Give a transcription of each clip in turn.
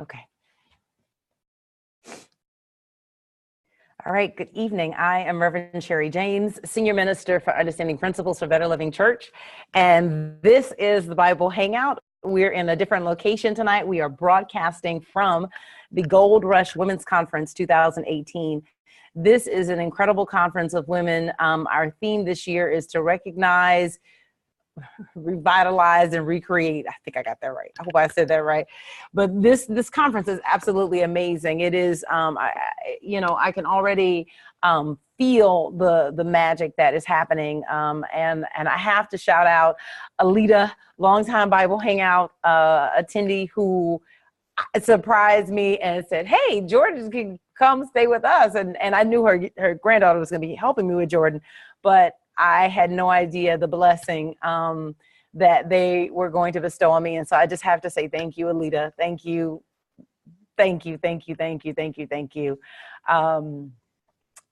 Okay. All right, good evening. I am Reverend Sherry James, Senior Minister for Understanding Principles for Better Living Church, and this is the Bible Hangout. We're in a different location tonight. We are broadcasting from the Gold Rush Women's Conference 2018. This is an incredible conference of women. Our theme this year is to recognize, revitalize, and recreate. I think I got that right. I hope I said that right. But this conference is absolutely amazing. It is, I can already feel the magic that is happening. And I have to shout out Alita, longtime Bible Hangout attendee, who surprised me and said, "Hey, Jordan can come stay with us." And I knew her granddaughter was going to be helping me with Jordan, but I had no idea the blessing that they were going to bestow on me. And so I just have to say thank you, Alita. Thank you. Thank you. Thank you. Thank you. Thank you. Thank you.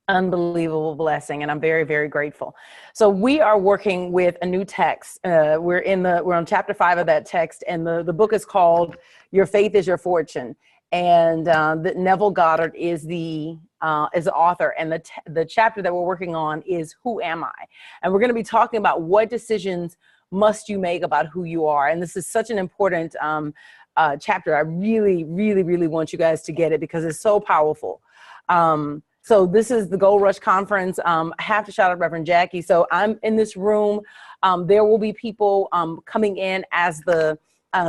Unbelievable blessing. And I'm very, very grateful. So we are working with a new text. We're on chapter 5 of that text. And the book is called Your Faith is Your Fortune. And Neville Goddard is the author, and the chapter that we're working on is Who Am I? And we're going to be talking about what decisions must you make about who you are. And this is such an important chapter. I really, really, really want you guys to get it because it's so powerful. So this is the Gold Rush Conference. I have to shout out Reverend Jackie. So I'm in this room. There will be people coming in as the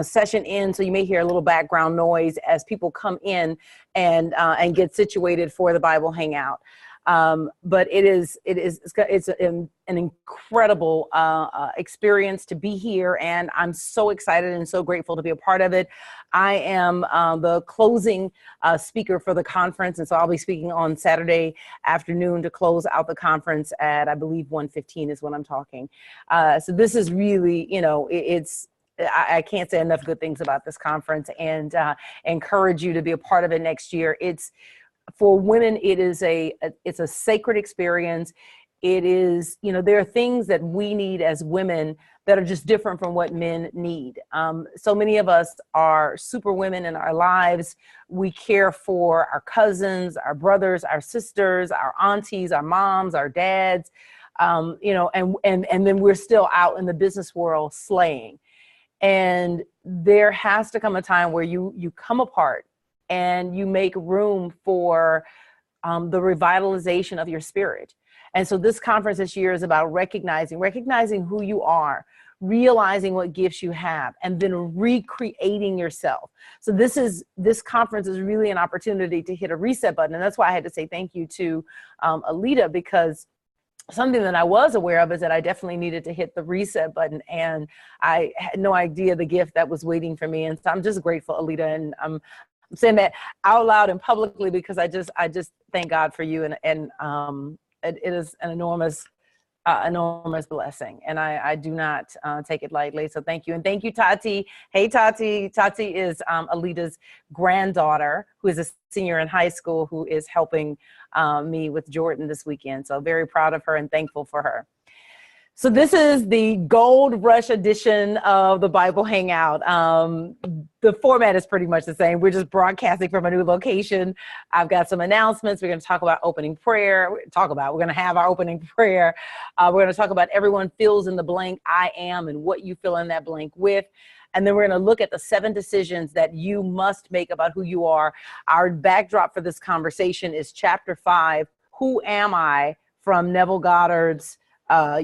session ends, so you may hear a little background noise as people come in and get situated for the Bible Hangout. But it's an incredible experience to be here, and I'm so excited and so grateful to be a part of it. I am the closing speaker for the conference, and so I'll be speaking on Saturday afternoon to close out the conference at, I believe, 1:15 is when I'm talking. So this is really, I can't say enough good things about this conference, and encourage you to be a part of it next year. It's for women. It's a sacred experience. It is, there are things that we need as women that are just different from what men need. So many of us are super women in our lives. We care for our cousins, our brothers, our sisters, our aunties, our moms, our dads, and then we're still out in the business world slaying. And there has to come a time where you come apart and you make room for the revitalization of your spirit. And so this conference this year is about recognizing who you are, realizing what gifts you have, and then recreating yourself. So this conference is really an opportunity to hit a reset button. And that's why I had to say thank you to Alita, because something that I was aware of is that I definitely needed to hit the reset button, and I had no idea the gift that was waiting for me. And so I'm just grateful, Alita, and I'm saying that out loud and publicly because I just thank God for you, and it is an enormous blessing, and I do not take it lightly. So thank you. And thank you, Tati. Hey, Tati. Tati is Alita's granddaughter, who is a senior in high school, who is helping me with Jordan this weekend. So very proud of her and thankful for her. So this is the Gold Rush edition of the Bible Hangout. The format is pretty much the same. We're just broadcasting from a new location. I've got some announcements. We're going to talk about opening prayer. We're going to have our opening prayer. We're going to talk about everyone fills in the blank I am and what you fill in that blank with. And then we're going to look at the 7 decisions that you must make about who you are. Our backdrop for this conversation is chapter 5, Who Am I? From Neville Goddard's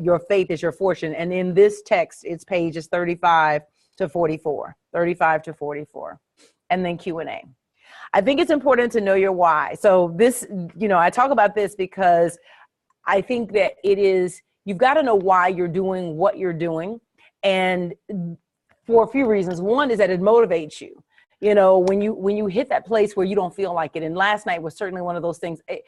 Your Faith is Your Fortune. And in this text, it's pages 35 to 44, and then Q&A. I think it's important to know your why. So this, I talk about this because I think that you've got to know why you're doing what you're doing. And for a few reasons. One is that it motivates you. When you hit that place where you don't feel like it. And last night was certainly one of those things. I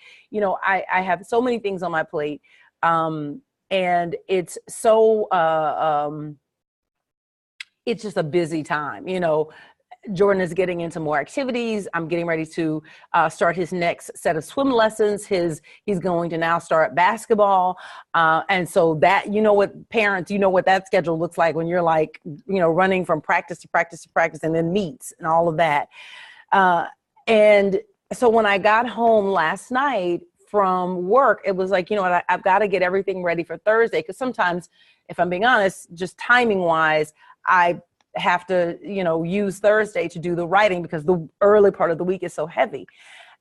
have so many things on my plate. And it's so, it's just a busy time. Jordan is getting into more activities. I'm getting ready to start his next set of swim lessons. He's going to now start basketball. And so that, parents, what that schedule looks like when you're like, running from practice to practice to practice and then meets and all of that. And so when I got home last night from work, it was like, you know what, I've got to get everything ready for Thursday. Because sometimes, if I'm being honest, just timing wise, I have to, you know, use Thursday to do the writing because the early part of the week is so heavy.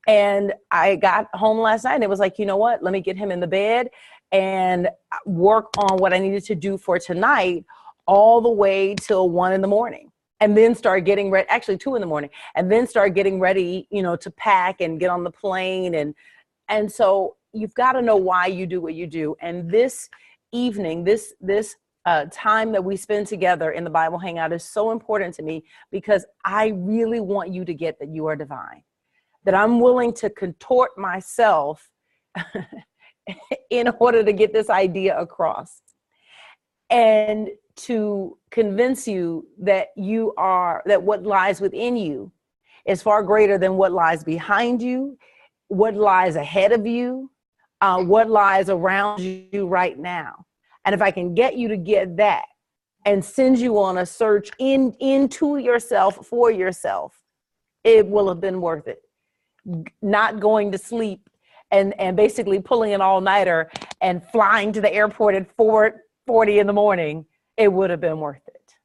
And I got home last night and it was like, you know what, let me get him in the bed and work on what I needed to do for tonight all the way till 1 a.m. And then start getting ready, actually 2 a.m, and then start getting ready, you know, to pack and get on the plane. And so you've got to know why you do what you do. And this evening, this time that we spend together in the Bible Hangout is so important to me because I really want you to get that you are divine, that I'm willing to contort myself in order to get this idea across and to convince you that that what lies within you is far greater than what lies behind you, what lies ahead of you, what lies around you right now. And if I can get you to get that and send you on a search into yourself for yourself, it will have been worth it. Not going to sleep and basically pulling an all-nighter and flying to the airport at 4:40 in the morning, it would have been worth it.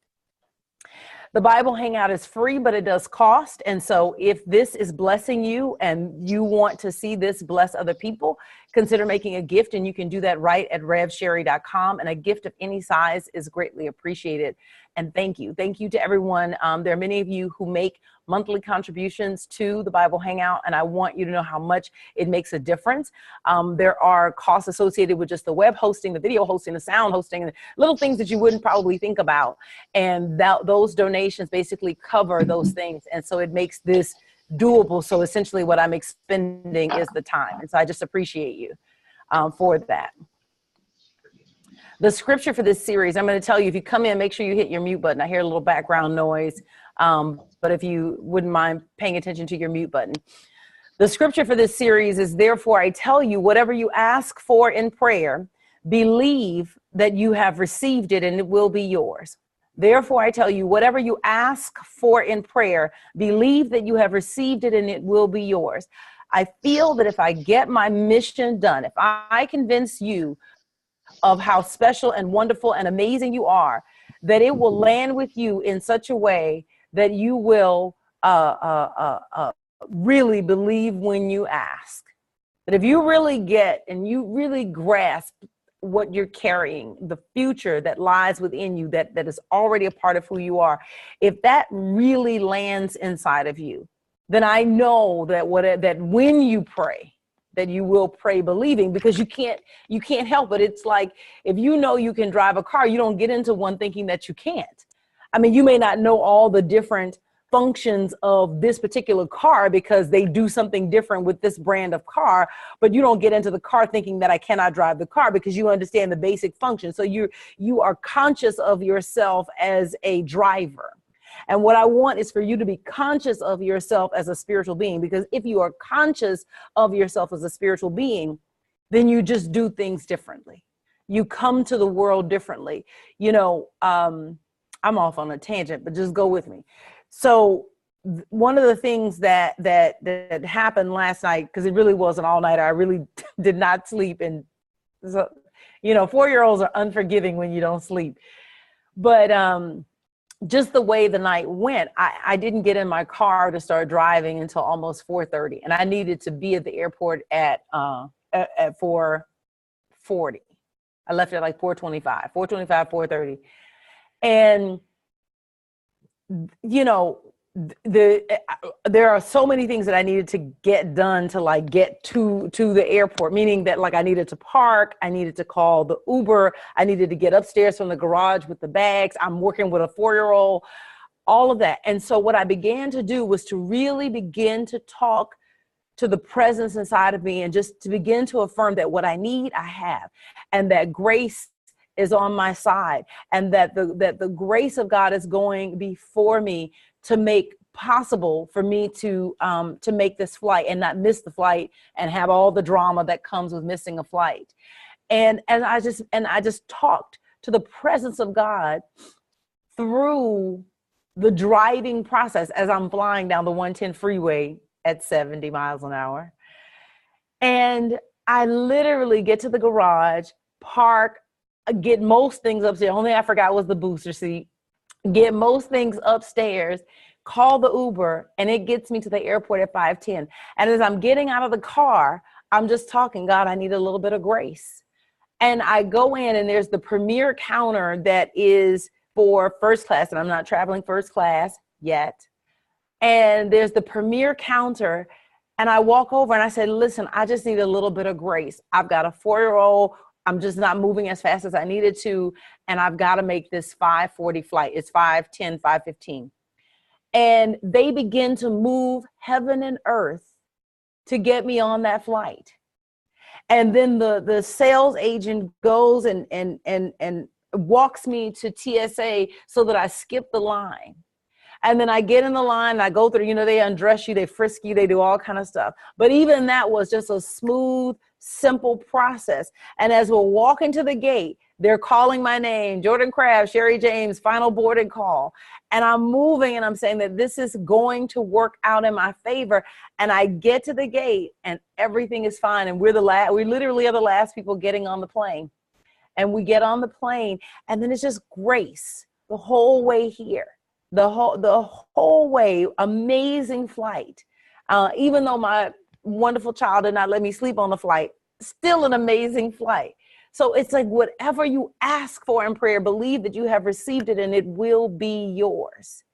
The Bible Hangout is free, but it does cost. And so if this is blessing you and you want to see this bless other people, consider making a gift. And you can do that right at revsherry.com. And a gift of any size is greatly appreciated. And thank you. Thank you to everyone. There are many of you who make monthly contributions to the Bible Hangout, and I want you to know how much it makes a difference. There are costs associated with just the web hosting, the video hosting, the sound hosting, and little things that you wouldn't probably think about. And those donations basically cover those things. And so it makes this doable. So essentially what I'm expending is the time. And so I just appreciate you for that. The scripture for this series, I'm going to tell you, if you come in, make sure you hit your mute button. I hear a little background noise, but if you wouldn't mind paying attention to your mute button. The scripture for this series is, therefore, I tell you, whatever you ask for in prayer, believe that you have received it and it will be yours. Therefore, I tell you, whatever you ask for in prayer, believe that you have received it and it will be yours. I feel that if I get my mission done, if I convince you of how special and wonderful and amazing you are, that it will land with you in such a way that you will really believe when you ask. That if you really get and you really grasp what you're carrying, the future that lies within you, that is already a part of who you are, if that really lands inside of you, then I know that when you pray, that you will pray believing, because you can't help it. It's like, if you know you can drive a car, you don't get into one thinking that you can't. I mean, you may not know all the different functions of this particular car because they do something different with this brand of car, but you don't get into the car thinking that I cannot drive the car because you understand the basic function. So you are conscious of yourself as a driver. And what I want is for you to be conscious of yourself as a spiritual being, because if you are conscious of yourself as a spiritual being, then you just do things differently. You come to the world differently. You know, I'm off on a tangent, but just go with me. So one of the things that happened last night, because it really was an all-nighter, I really did not sleep. And so, you know, 4-year-olds are unforgiving when you don't sleep. But just the way the night went, I didn't get in my car to start driving until almost 4:30, and I needed to be at the airport at 4:40. I left at like 4:25, 4:30, and you know, there are so many things that I needed to get done to like get to the airport, meaning that like I needed to park, I needed to call the Uber, I needed to get upstairs from the garage with the bags. I'm working with a 4-year-old, all of that. And so what I began to do was to really begin to talk to the presence inside of me and just to begin to affirm that what I need, I have, and that grace is on my side, and that the grace of God is going before me to make possible for me to make this flight and not miss the flight and have all the drama that comes with missing a flight. And I just talked to the presence of God through the driving process as I'm flying down the 110 freeway at 70 miles an hour. And I literally get to the garage, park, get most things upstairs. The only thing I forgot was the booster seat. Get most things upstairs, call the Uber, and it gets me to the airport at 5:10. And as I'm getting out of the car, I'm just talking, God, I need a little bit of grace. And I go in, and there's the premier counter that is for first class, and I'm not traveling first class yet. And there's the premier counter, and I walk over and I said, listen, I just need a little bit of grace. I've got a 4-year-old. I'm just not moving as fast as I needed to. And I've got to make this 5:40 flight. It's 5:10, 5:15. And they begin to move heaven and earth to get me on that flight. And then the sales agent goes and walks me to TSA so that I skip the line. And then I get in the line, and I go through, they undress you, they frisk you, they do all kind of stuff. But even that was just a smooth, simple process. And as we're walking to the gate, they're calling my name, Jordan Craft, Sherry James, final boarding call. And I'm moving, and I'm saying that this is going to work out in my favor. And I get to the gate, and everything is fine. And we literally are the last people getting on the plane. And we get on the plane, and then it's just grace the whole way here. The whole way, amazing flight. Even though my wonderful child did not let me sleep on the flight, still an amazing flight. So it's like whatever you ask for in prayer, believe that you have received it and it will be yours.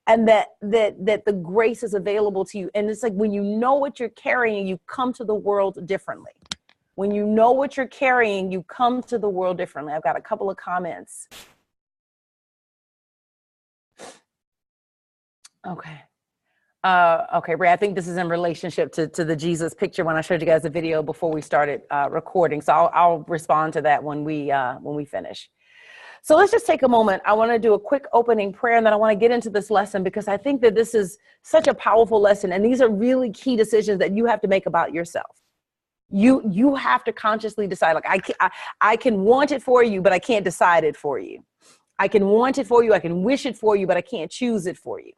And that the grace is available to you. And it's like when you know what you're carrying, you come to the world differently. When you know what you're carrying, you come to the world differently. I've got a couple of comments. Okay. Okay, Ray, I think this is in relationship to the Jesus picture when I showed you guys the video before we started recording. So I'll respond to that when we finish. So let's just take a moment. I want to do a quick opening prayer, and then I want to get into this lesson because I think that this is such a powerful lesson. And these are really key decisions that you have to make about yourself. You have to consciously decide, like, I can want it for you, but I can't decide it for you. I can want it for you. I can wish it for you, but I can't choose it for you.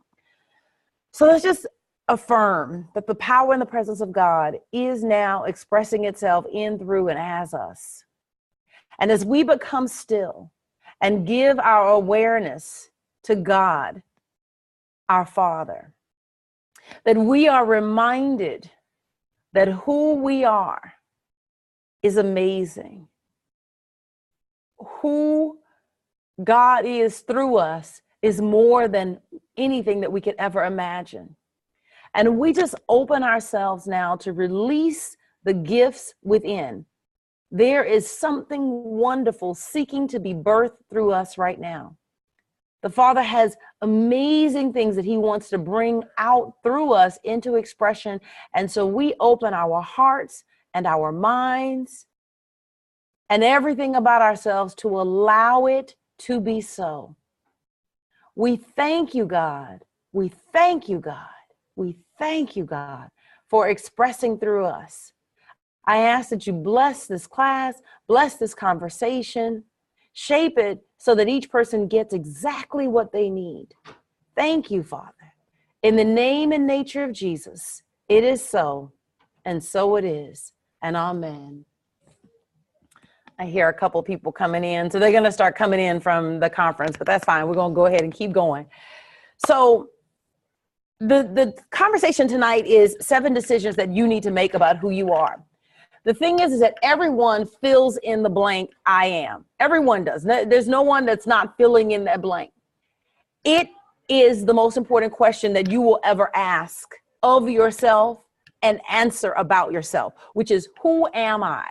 So let's just affirm that the power and the presence of God is now expressing itself in, through, and as us. And as we become still and give our awareness to God, our Father, that we are reminded that who we are is amazing. Who God is through us is more than anything that we could ever imagine. And we just open ourselves now to release the gifts within. There is something wonderful seeking to be birthed through us right now. The Father has amazing things that he wants to bring out through us into expression. And so we open our hearts and our minds and everything about ourselves to allow it to be so. We thank you, God. We thank you, God. We thank you, God, for expressing through us. I ask that you bless this class, bless this conversation, shape it so that each person gets exactly what they need. Thank you, Father. In the name and nature of Jesus, it is so, and so it is, and amen. I hear a couple people coming in, so they're going to start coming in from the conference, but that's fine. We're going to go ahead and keep going. So the conversation tonight is 7 decisions that you need to make about who you are. The thing is that everyone fills in the blank, I am. Everyone does. There's no one that's not filling in that blank. It is the most important question that you will ever ask of yourself and answer about yourself, which is, who am I?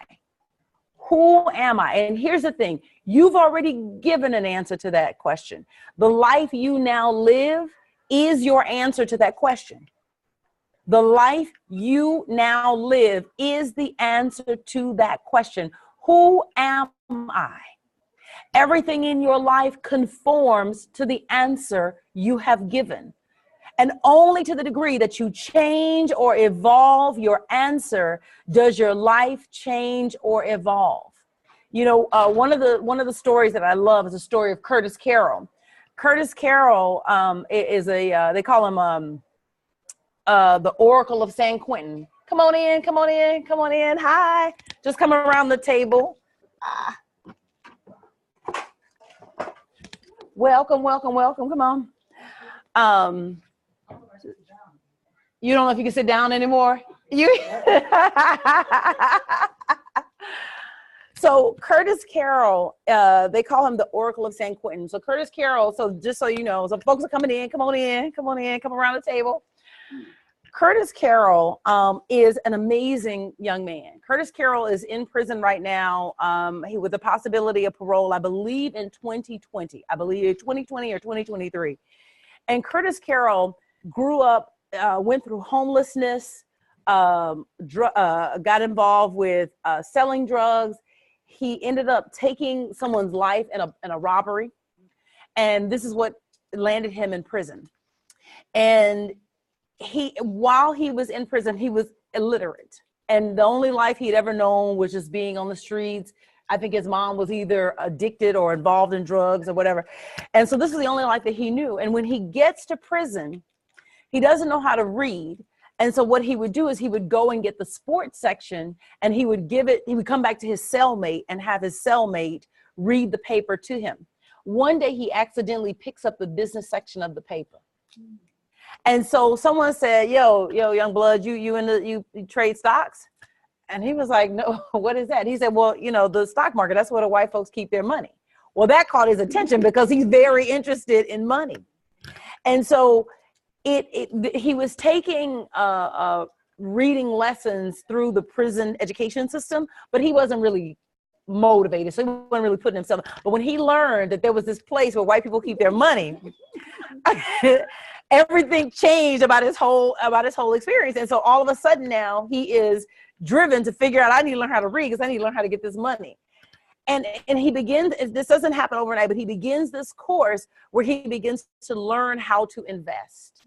Who am I? And here's the thing. You've already given an answer to that question. The life you now live is your answer to that question. The life you now live is the answer to that question. Who am I? Everything in your life conforms to the answer you have given. And only to the degree that you change or evolve your answer does your life change or evolve. You know, one of the stories that I love is the story of Curtis Carroll. Curtis Carroll is they call him the Oracle of San Quentin. Come on in, come on in, come on in. Hi. Just come around the table. Welcome, welcome, welcome. Come on. You don't know if you can sit down anymore? So Curtis Carroll, they call him the Oracle of San Quentin. So Curtis Carroll, so just so you know, so folks are coming in, come on in, come on in, come around the table. Curtis Carroll is an amazing young man. Curtis Carroll is in prison right now with the possibility of parole, I believe in 2020. I believe 2020 or 2023. And Curtis Carroll grew up, went through homelessness, got involved with selling drugs. He ended up taking someone's life in a robbery. And this is what landed him in prison. And while he was in prison, he was illiterate. And the only life he'd ever known was just being on the streets. I think his mom was either addicted or involved in drugs or whatever. And so this is the only life that he knew. And when he gets to prison, he doesn't know how to read. And so what he would do is he would go and get the sports section and he would come back to his cellmate and have his cellmate read the paper to him. One day he accidentally picks up the business section of the paper. And so someone said, yo, young blood, you trade stocks? And he was like, no, what is that? He said, well, the stock market, that's where the white folks keep their money. Well, that caught his attention because he's very interested in money. And so he was taking reading lessons through the prison education system, but he wasn't really motivated. So he wasn't really putting himself. But when he learned that there was this place where white people keep their money, everything changed about his whole experience. And so all of a sudden now he is driven to figure out, I need to learn how to read because I need to learn how to get this money. And he begins, this doesn't happen overnight, but he begins this course where he begins to learn how to invest.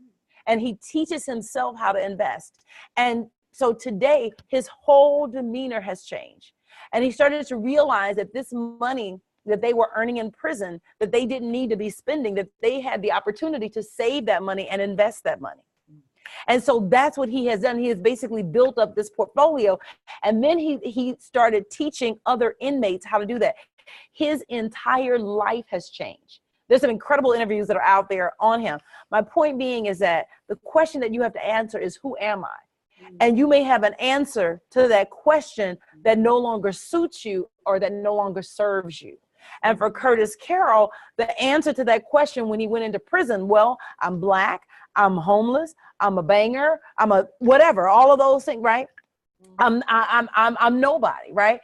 And he teaches himself how to invest. And so today his whole demeanor has changed. And he started to realize that this money that they were earning in prison, that they didn't need to be spending, that they had the opportunity to save that money and invest that money. And so that's what he has done. He has basically built up this portfolio. And then he started teaching other inmates how to do that. His entire life has changed. There's some incredible interviews that are out there on him. My point being is that the question that you have to answer is, who am I? And you may have an answer to that question that no longer suits you or that no longer serves you. And for Curtis Carroll, the answer to that question when he went into prison, well, I'm Black, I'm homeless, I'm a banger, I'm a whatever, all of those things, right? I'm nobody, right?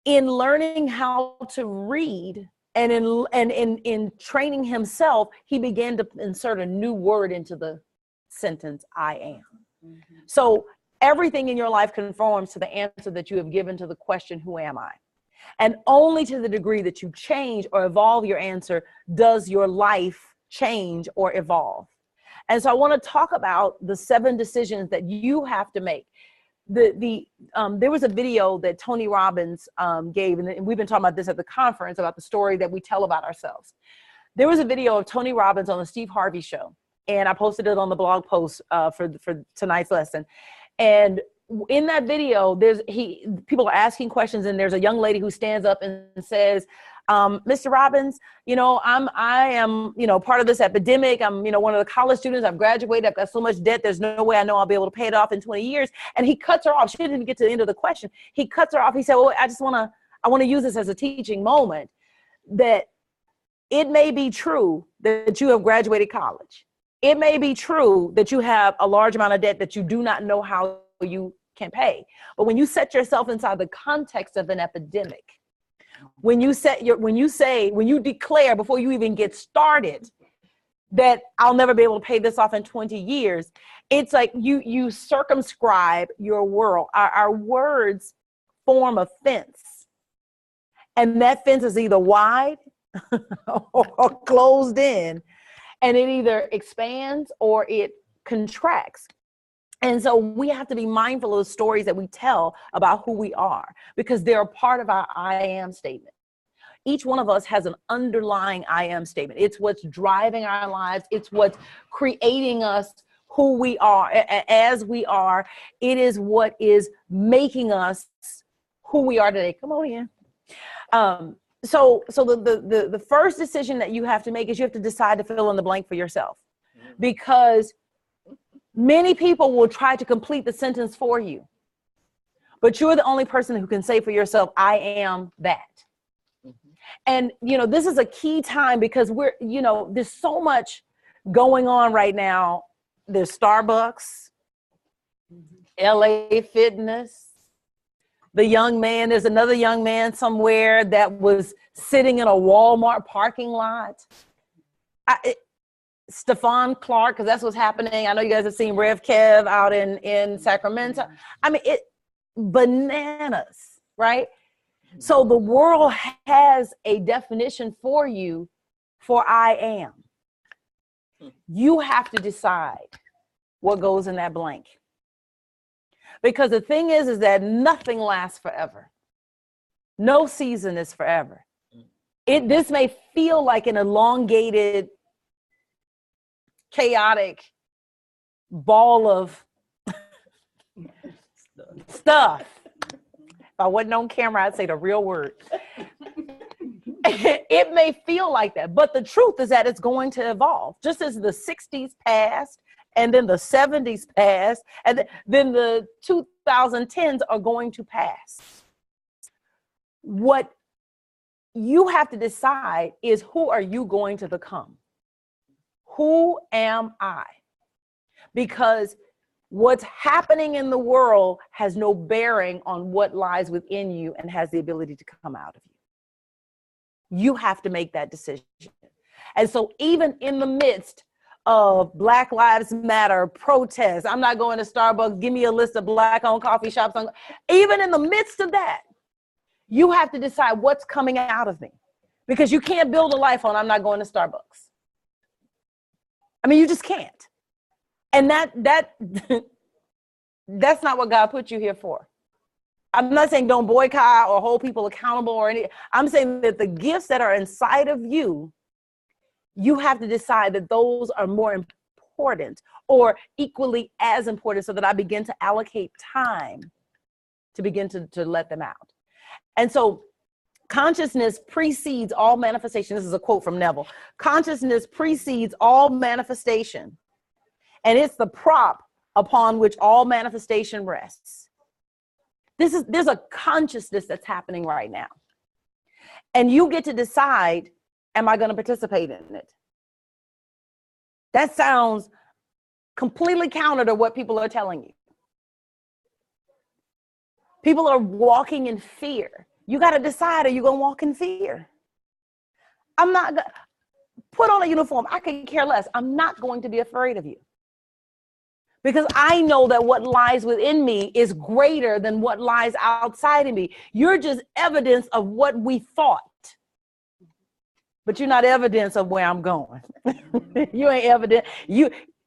In learning how to read and in training himself, he began to insert a new word into the sentence, I am. Mm-hmm. So everything in your life conforms to the answer that you have given to the question, who am I? And only to the degree that you change or evolve your answer does your life change or evolve. And so I want to talk about the 7 decisions that you have to make. There was a video that Tony Robbins gave, and we've been talking about this at the conference, about the story that we tell about ourselves. There was a video of Tony Robbins on the Steve Harvey show, and I posted it on the blog post for tonight's lesson. And in that video, people are asking questions, and there's a young lady who stands up and says, Mr. Robbins, I am, part of this epidemic. I'm, one of the college students. I've graduated. I've got so much debt. There's no way I know I'll be able to pay it off in 20 years. And he cuts her off. She didn't even get to the end of the question. He cuts her off. He said, well, I want to use this as a teaching moment, that it may be true that you have graduated college. It may be true that you have a large amount of debt that you do not know how you can pay. But when you set yourself inside the context of an epidemic, when you declare before you even get started that I'll never be able to pay this off in 20 years, it's like you circumscribe your world. Our words form a fence, and that fence is either wide or closed in, and it either expands or it contracts. And so we have to be mindful of the stories that we tell about who we are, because they're a part of our I am statement. Each one of us has an underlying I am statement. It's what's driving our lives. It's what's creating us who we are as we are. It is what is making us who we are today. Come on in. So the first decision that you have to make is you have to decide to fill in the blank for yourself, because many people will try to complete the sentence for you, but you're the only person who can say for yourself, I am that. And, this is a key time, because there's so much going on right now. There's Starbucks, LA Fitness, there's another young man somewhere that was sitting in a Walmart parking lot. Stephon Clark, because that's what's happening. I know you guys have seen Rev Kev out in Sacramento. I mean, bananas, right? So the world has a definition for you for I am. You have to decide what goes in that blank. Because the thing is that nothing lasts forever. No season is forever. This may feel like an elongated, chaotic ball of stuff. If I wasn't on camera, I'd say the real word. It may feel like that, but the truth is that it's going to evolve. Just as the 60s passed, and then the 70s passed, and then the 2010s are going to pass. What you have to decide is, who are you going to become? Who am I? Because what's happening in the world has no bearing on what lies within you and has the ability to come out of you. You have to make that decision. And so even in the midst of Black Lives Matter protests, I'm not going to Starbucks, give me a list of Black-owned coffee shops. Even in the midst of that, you have to decide what's coming out of me. Because you can't build a life on, I'm not going to Starbucks. I mean, you just can't. And that's not what God put you here for. I'm not saying don't boycott or hold people accountable or anything. I'm saying that the gifts that are inside of you, you have to decide that those are more important or equally as important, so that I begin to allocate time to begin to let them out. And so consciousness precedes all manifestation. This is a quote from Neville. Consciousness precedes all manifestation, and it's the prop upon which all manifestation rests. There's a consciousness that's happening right now. And you get to decide, am I going to participate in it? That sounds completely counter to what people are telling you. People are walking in fear. You got to decide, are you going to walk in fear? I'm not going to put on a uniform. I could care less. I'm not going to be afraid of you. Because I know that what lies within me is greater than what lies outside of me. You're just evidence of what we thought. But you're not evidence of where I'm going. You ain't evidence.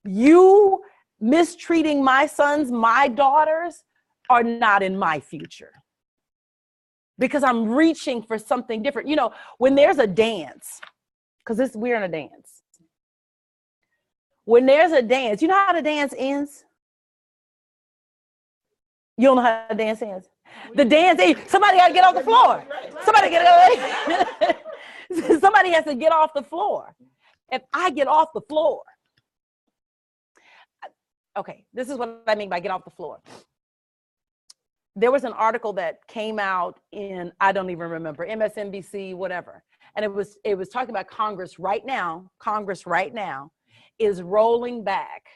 You mistreating my sons, my daughters, are not in my future. Because I'm reaching for something different. You know, when there's a dance, because we're in a dance. When there's a dance, you know how the dance ends? You don't know how the dance ends? The dance ends. Somebody got to get off the floor. Somebody has to get off the floor. If I get off the floor, okay, this is what I mean by get off the floor. There was an article that came out in, I don't even remember, MSNBC, whatever. And it was talking about Congress right now is rolling back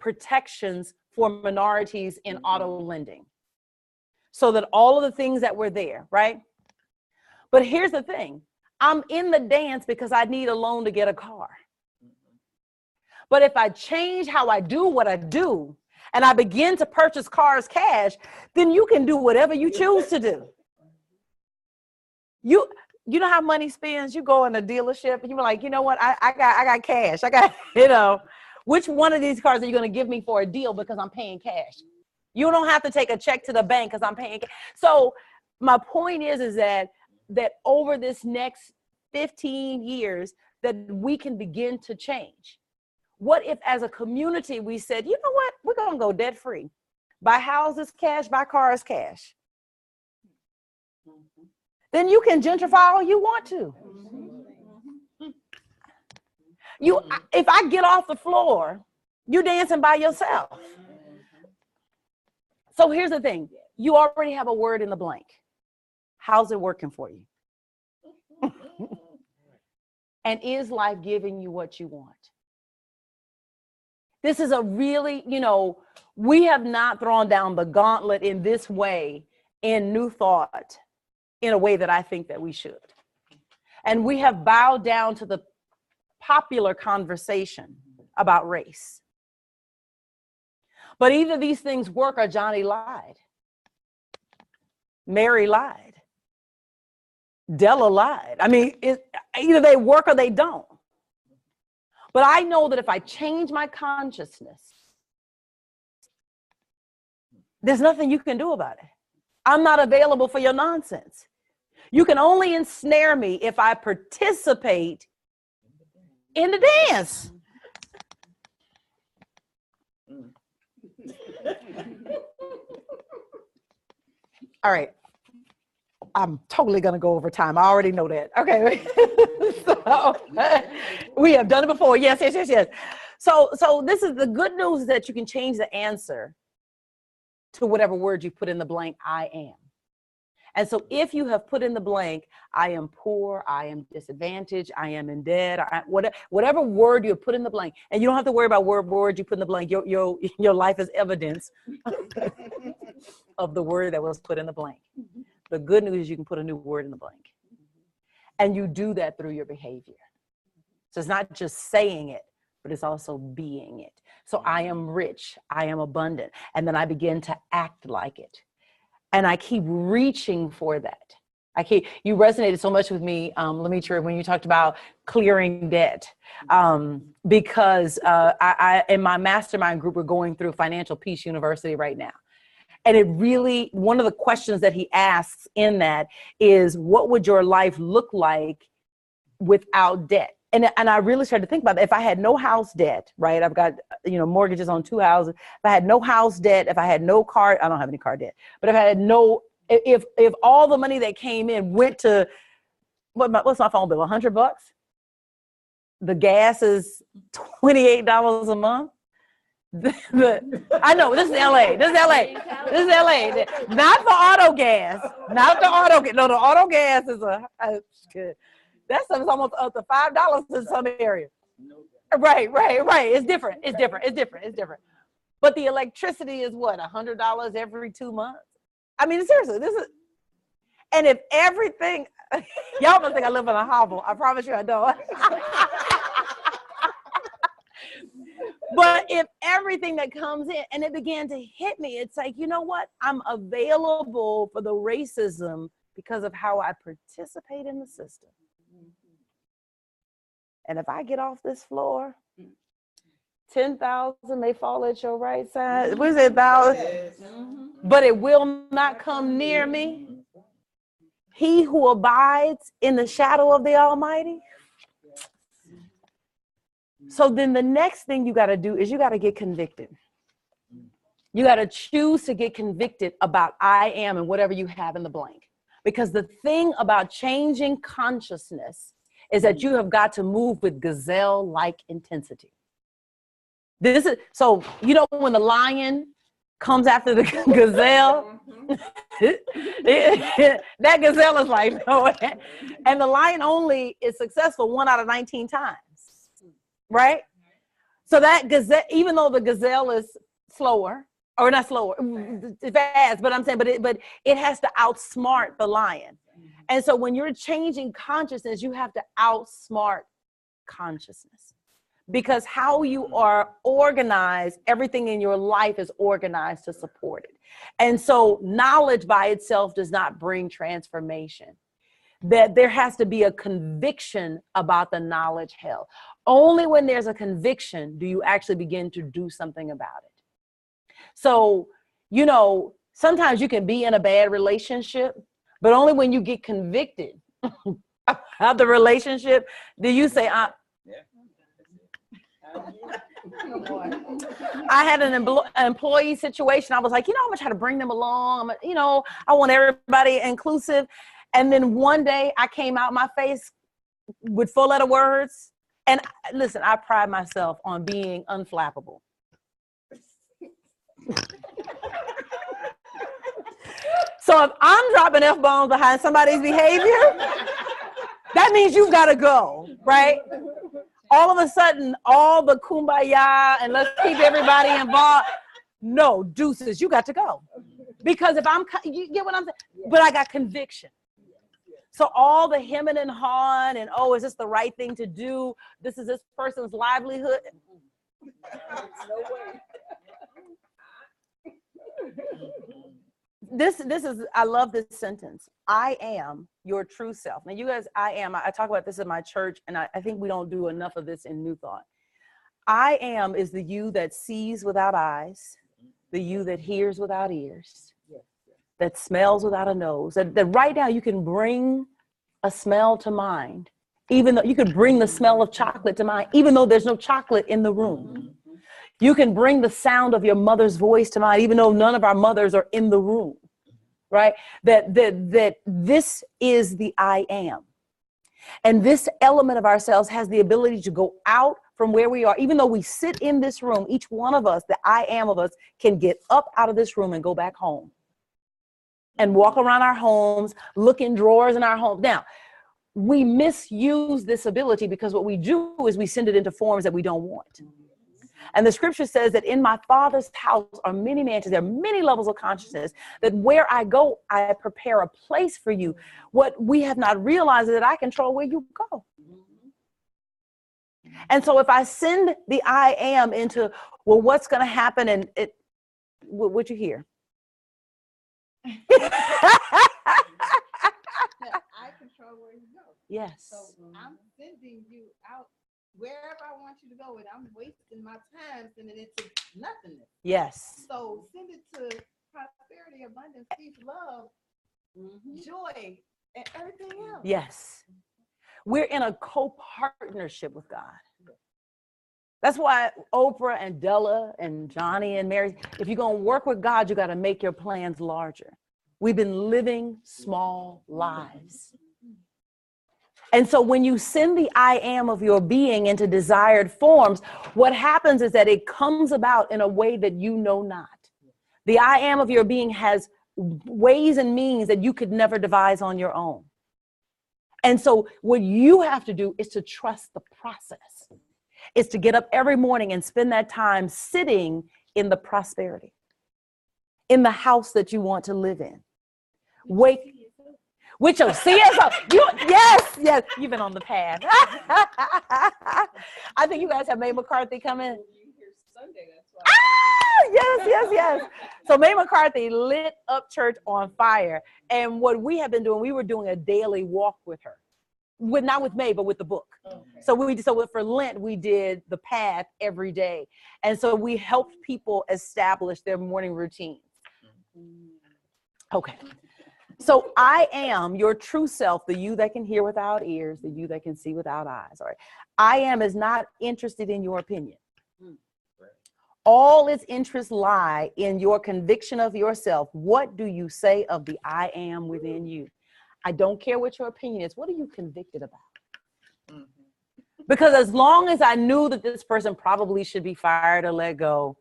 protections for minorities in auto lending. So that all of the things that were there, right? But here's the thing. I'm in the dance because I need a loan to get a car. But if I change how I do what I do, and I begin to purchase cars cash, then you can do whatever you choose to do. You know how money spends? You go in a dealership and you're like, you know what? I got cash. I got, which one of these cars are you going to give me for a deal because I'm paying cash? You don't have to take a check to the bank because I'm paying cash. So my point is that that over this next 15 years that we can begin to change? What if as a community we said, you know what, we're going to go debt free. Buy houses cash, buy cars cash. Then you can gentrify all you want to. If I get off the floor, you're dancing by yourself. So here's the thing. You already have a word in the blank. How's it working for you? And is life giving you what you want? This is a really, we have not thrown down the gauntlet in this way in New Thought in a way that I think that we should. And we have bowed down to the popular conversation about race. But either these things work or Johnny lied. Mary lied. Della lied. I mean, either they work or they don't. But I know that if I change my consciousness, there's nothing you can do about it. I'm not available for your nonsense. You can only ensnare me if I participate in the dance. All right. I'm totally going to go over time. I already know that. Okay. So, we have done it before. Yes. So this is the good news, is that you can change the answer to whatever word you put in the blank, I am. And so if you have put in the blank, I am poor, I am disadvantaged, I am in debt, whatever word you put in the blank, and you don't have to worry about word you put in the blank. Your life is evidence of the word that was put in the blank. The good news is you can put a new word in the blank. And you do that through your behavior. So it's not just saying it, but it's also being it. So I am rich, I am abundant, and then I begin to act like it. And I keep reaching for that. You resonated so much with me, Lemitra, when you talked about clearing debt. Because I in my mastermind group, we're going through Financial Peace University right now. And it really, one of the questions that he asks in that is, what would your life look like without debt? And I really started to think about that. If I had no house debt, right? I've got, mortgages on 2 houses. If I had no house debt, if I had no car, I don't have any car debt, but if I had if all the money that came in went to, what's my phone bill, $100? The gas is $28 a month. I know, this is LA. This is LA. Not the auto gas. Not the auto gas. No, the auto gas is good. That stuff is almost up to $5 in some areas. Right. It's different. But the electricity is what, $100 every 2 months? I mean, seriously, and if everything, y'all must think I live in a hovel. I promise you I don't. But if everything that comes in, and it began to hit me, it's like, you know what? I'm available for the racism because of how I participate in the system. And if I get off this floor, 10,000 may fall at your right side. What is it, 1,000? But it will not come near me. He who abides in the shadow of the Almighty. So then the next thing you got to do is you got to get convicted. You got to choose to get convicted about I am and whatever you have in the blank. Because the thing about changing consciousness is that you have got to move with gazelle-like intensity. So when the lion comes after the gazelle, that gazelle is like, no. And the lion only is successful 1 out of 19 times. Right? So that gazelle, even though the gazelle is slower, or not slower, fast, but I'm saying, but it has to outsmart the lion. And so when you're changing consciousness, you have to outsmart consciousness. Because how you are organized, everything in your life is organized to support it. And so knowledge by itself does not bring transformation. That there has to be a conviction about the knowledge held. Only when there's a conviction do you actually begin to do something about it. So, sometimes you can be in a bad relationship, But only when you get convicted of the relationship do you say, I had an employee situation. I was like, I'm gonna try to bring them along. I want everybody inclusive. And then one day I came out my face with 4-letter words. And listen, I pride myself on being unflappable. So if I'm dropping F-bombs behind somebody's behavior, that means you've got to go, right? All of a sudden, all the kumbaya and let's keep everybody involved. No, deuces, you got to go. Because if you get what I'm saying? But I got conviction. So all the hemming and hawing and, is this the right thing to do? This is this person's livelihood. No way. This is, I love this sentence. I am your true self. Now you guys, I talk about this in my church, and I think we don't do enough of this in New Thought. I am is the you that sees without eyes, the you that hears without ears, that smells without a nose. That right now you can bring a smell to mind, even though you could bring the smell of chocolate to mind, even though there's no chocolate in the room. You can bring the sound of your mother's voice to mind, even though none of our mothers are in the room, right? That this is the I am. And this element of ourselves has the ability to go out from where we are. Even though we sit in this room, each one of us, the I am of us, can get up out of this room and go back home and walk around our homes, look in drawers in our homes. Now, we misuse this ability because what we do is we send it into forms that we don't want. And the scripture says that in my Father's house are many mansions. There are many levels of consciousness, that where I go, I prepare a place for you. What we have not realized is that I control where you go. And so if I send the I am into, what's going to happen? And what you hear? I control where you go. Yes. So I'm sending you out wherever I want you to go, and I'm wasting my time sending it to nothingness. Yes. So send it to prosperity, abundance, peace, love, joy, and everything else. Yes. We're in a co-partnership with God. That's why Oprah and Della and Johnny and Mary, if you're going to work with God, you got to make your plans larger. We've been living small lives. And so when you send the I am of your being into desired forms, what happens is that it comes about in a way that you know not. The I am of your being has ways and means that you could never devise on your own. And so what you have to do is to trust the process. Is to get up every morning and spend that time sitting in the prosperity, in the house that you want to live in. Wake. With your CSO. Yes, you've been on the path. I think you guys have Mae McCarthy coming. Yes. So Mae McCarthy lit up church on fire. And what we have been doing, we were doing a daily walk with her. Not with Mae, but with the book. Okay. So for Lent, we did the path every day. And so we helped people establish their morning routines. Okay. So I am your true self, the you that can hear without ears, the you that can see without eyes. All right. I am is not interested in your opinion. All its interests lie in your conviction of yourself. What do you say of the I am within you? I don't care what your opinion is. What are you convicted about? Because as long as I knew that this person probably should be fired or let go,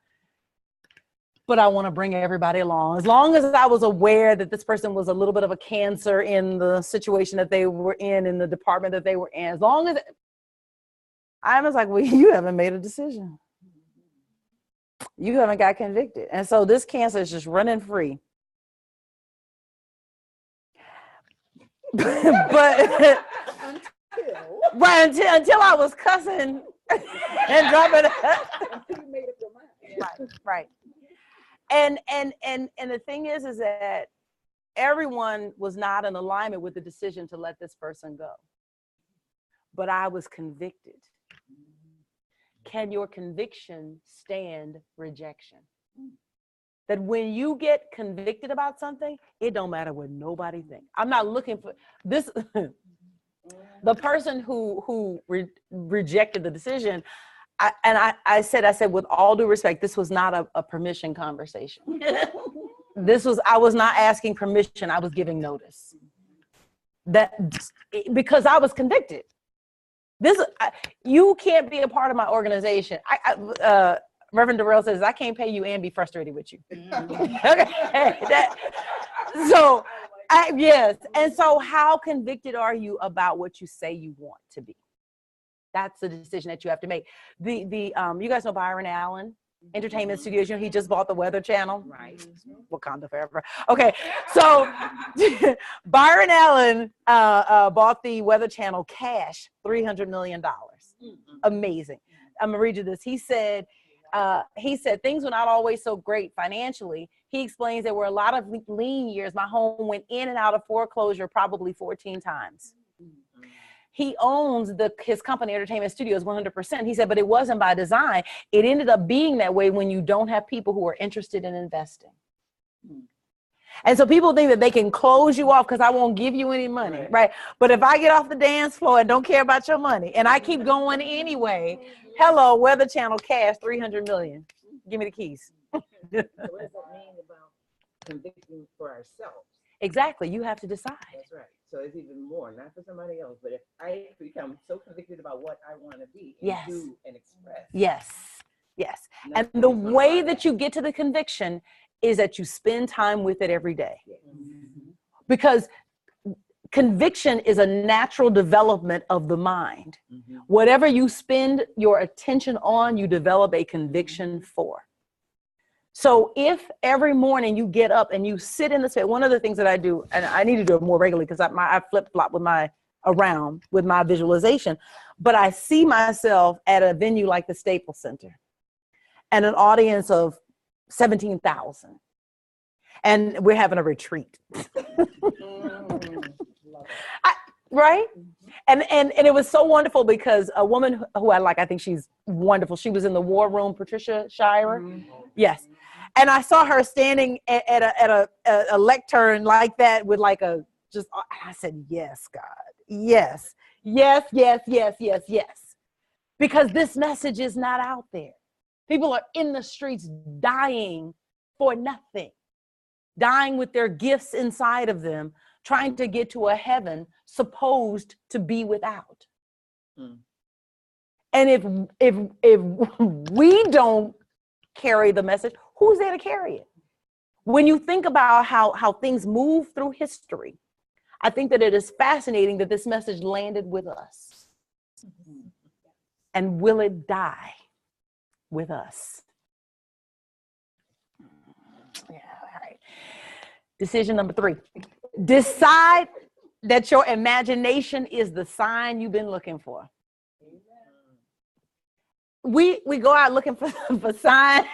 but I want to bring everybody along. As long as I was aware that this person was a little bit of a cancer in the situation that they were in the department that they were in, as long as I was like, well, you haven't made a decision. You haven't got convicted. And so this cancer is just running free. But until I was cussing and dropping until you made up your mind. Right. And the thing is that everyone was not in alignment with the decision to let this person go. But I was convicted. Can your conviction stand rejection? that when you get convicted about something, it don't matter what nobody thinks. I'm not looking for this. The person who rejected the decision, I said, with all due respect, this was not a permission conversation. I was not asking permission. I was giving notice. Because I was convicted. You can't be a part of my organization. Reverend Darrell says, I can't pay you and be frustrated with you. Okay. Yes. And so how convicted are you about what you say you want to be? That's the decision that you have to make. You guys know Byron Allen, Entertainment Studios. He just bought the Weather Channel. Right. Wakanda forever. Okay. So Byron Allen bought the Weather Channel cash, $300 million. Amazing. I'm going to read you this. He said, things were not always so great financially. He explains there were a lot of lean years. My home went in and out of foreclosure probably 14 times. He owns his company, Entertainment Studios, 100%. He said, but it wasn't by design. It ended up being that way when you don't have people who are interested in investing. And so people think that they can close you off because I won't give you any money, right? But if I get off the dance floor and don't care about your money and I keep going anyway, hello, Weather Channel cash, $300 million. Give me the keys. So what does that mean about convicting for ourselves? Exactly. You have to decide. That's right. So it's even more, not for somebody else, but if I become so convicted about what I want to be and do and express. Yes. And the way that you get to the conviction is that you spend time with it every day. Because conviction is a natural development of the mind. Whatever you spend your attention on, you develop a conviction for. So if every morning you get up and you sit in the space, one of the things that I do, and I need to do it more regularly because I flip-flop with my visualization, but I see myself at a venue like the Staples Center and an audience of 17,000. And we're having a retreat. Right? And it was so wonderful because a woman who I like, I think she's wonderful. She was in the War Room, Patricia Shirer. Yes. And I saw her standing at a lectern like that with I said, yes, God. Yes. Because this message is not out there. People are in the streets dying for nothing, dying with their gifts inside of them, trying to get to a heaven supposed to be without. And if we don't carry the message, who's there to carry it? When you think about how things move through history, I think that it is fascinating that this message landed with us. And will it die with us? Yeah, all right. Decision number 3. Decide that your imagination is the sign you've been looking for. We go out looking for signs.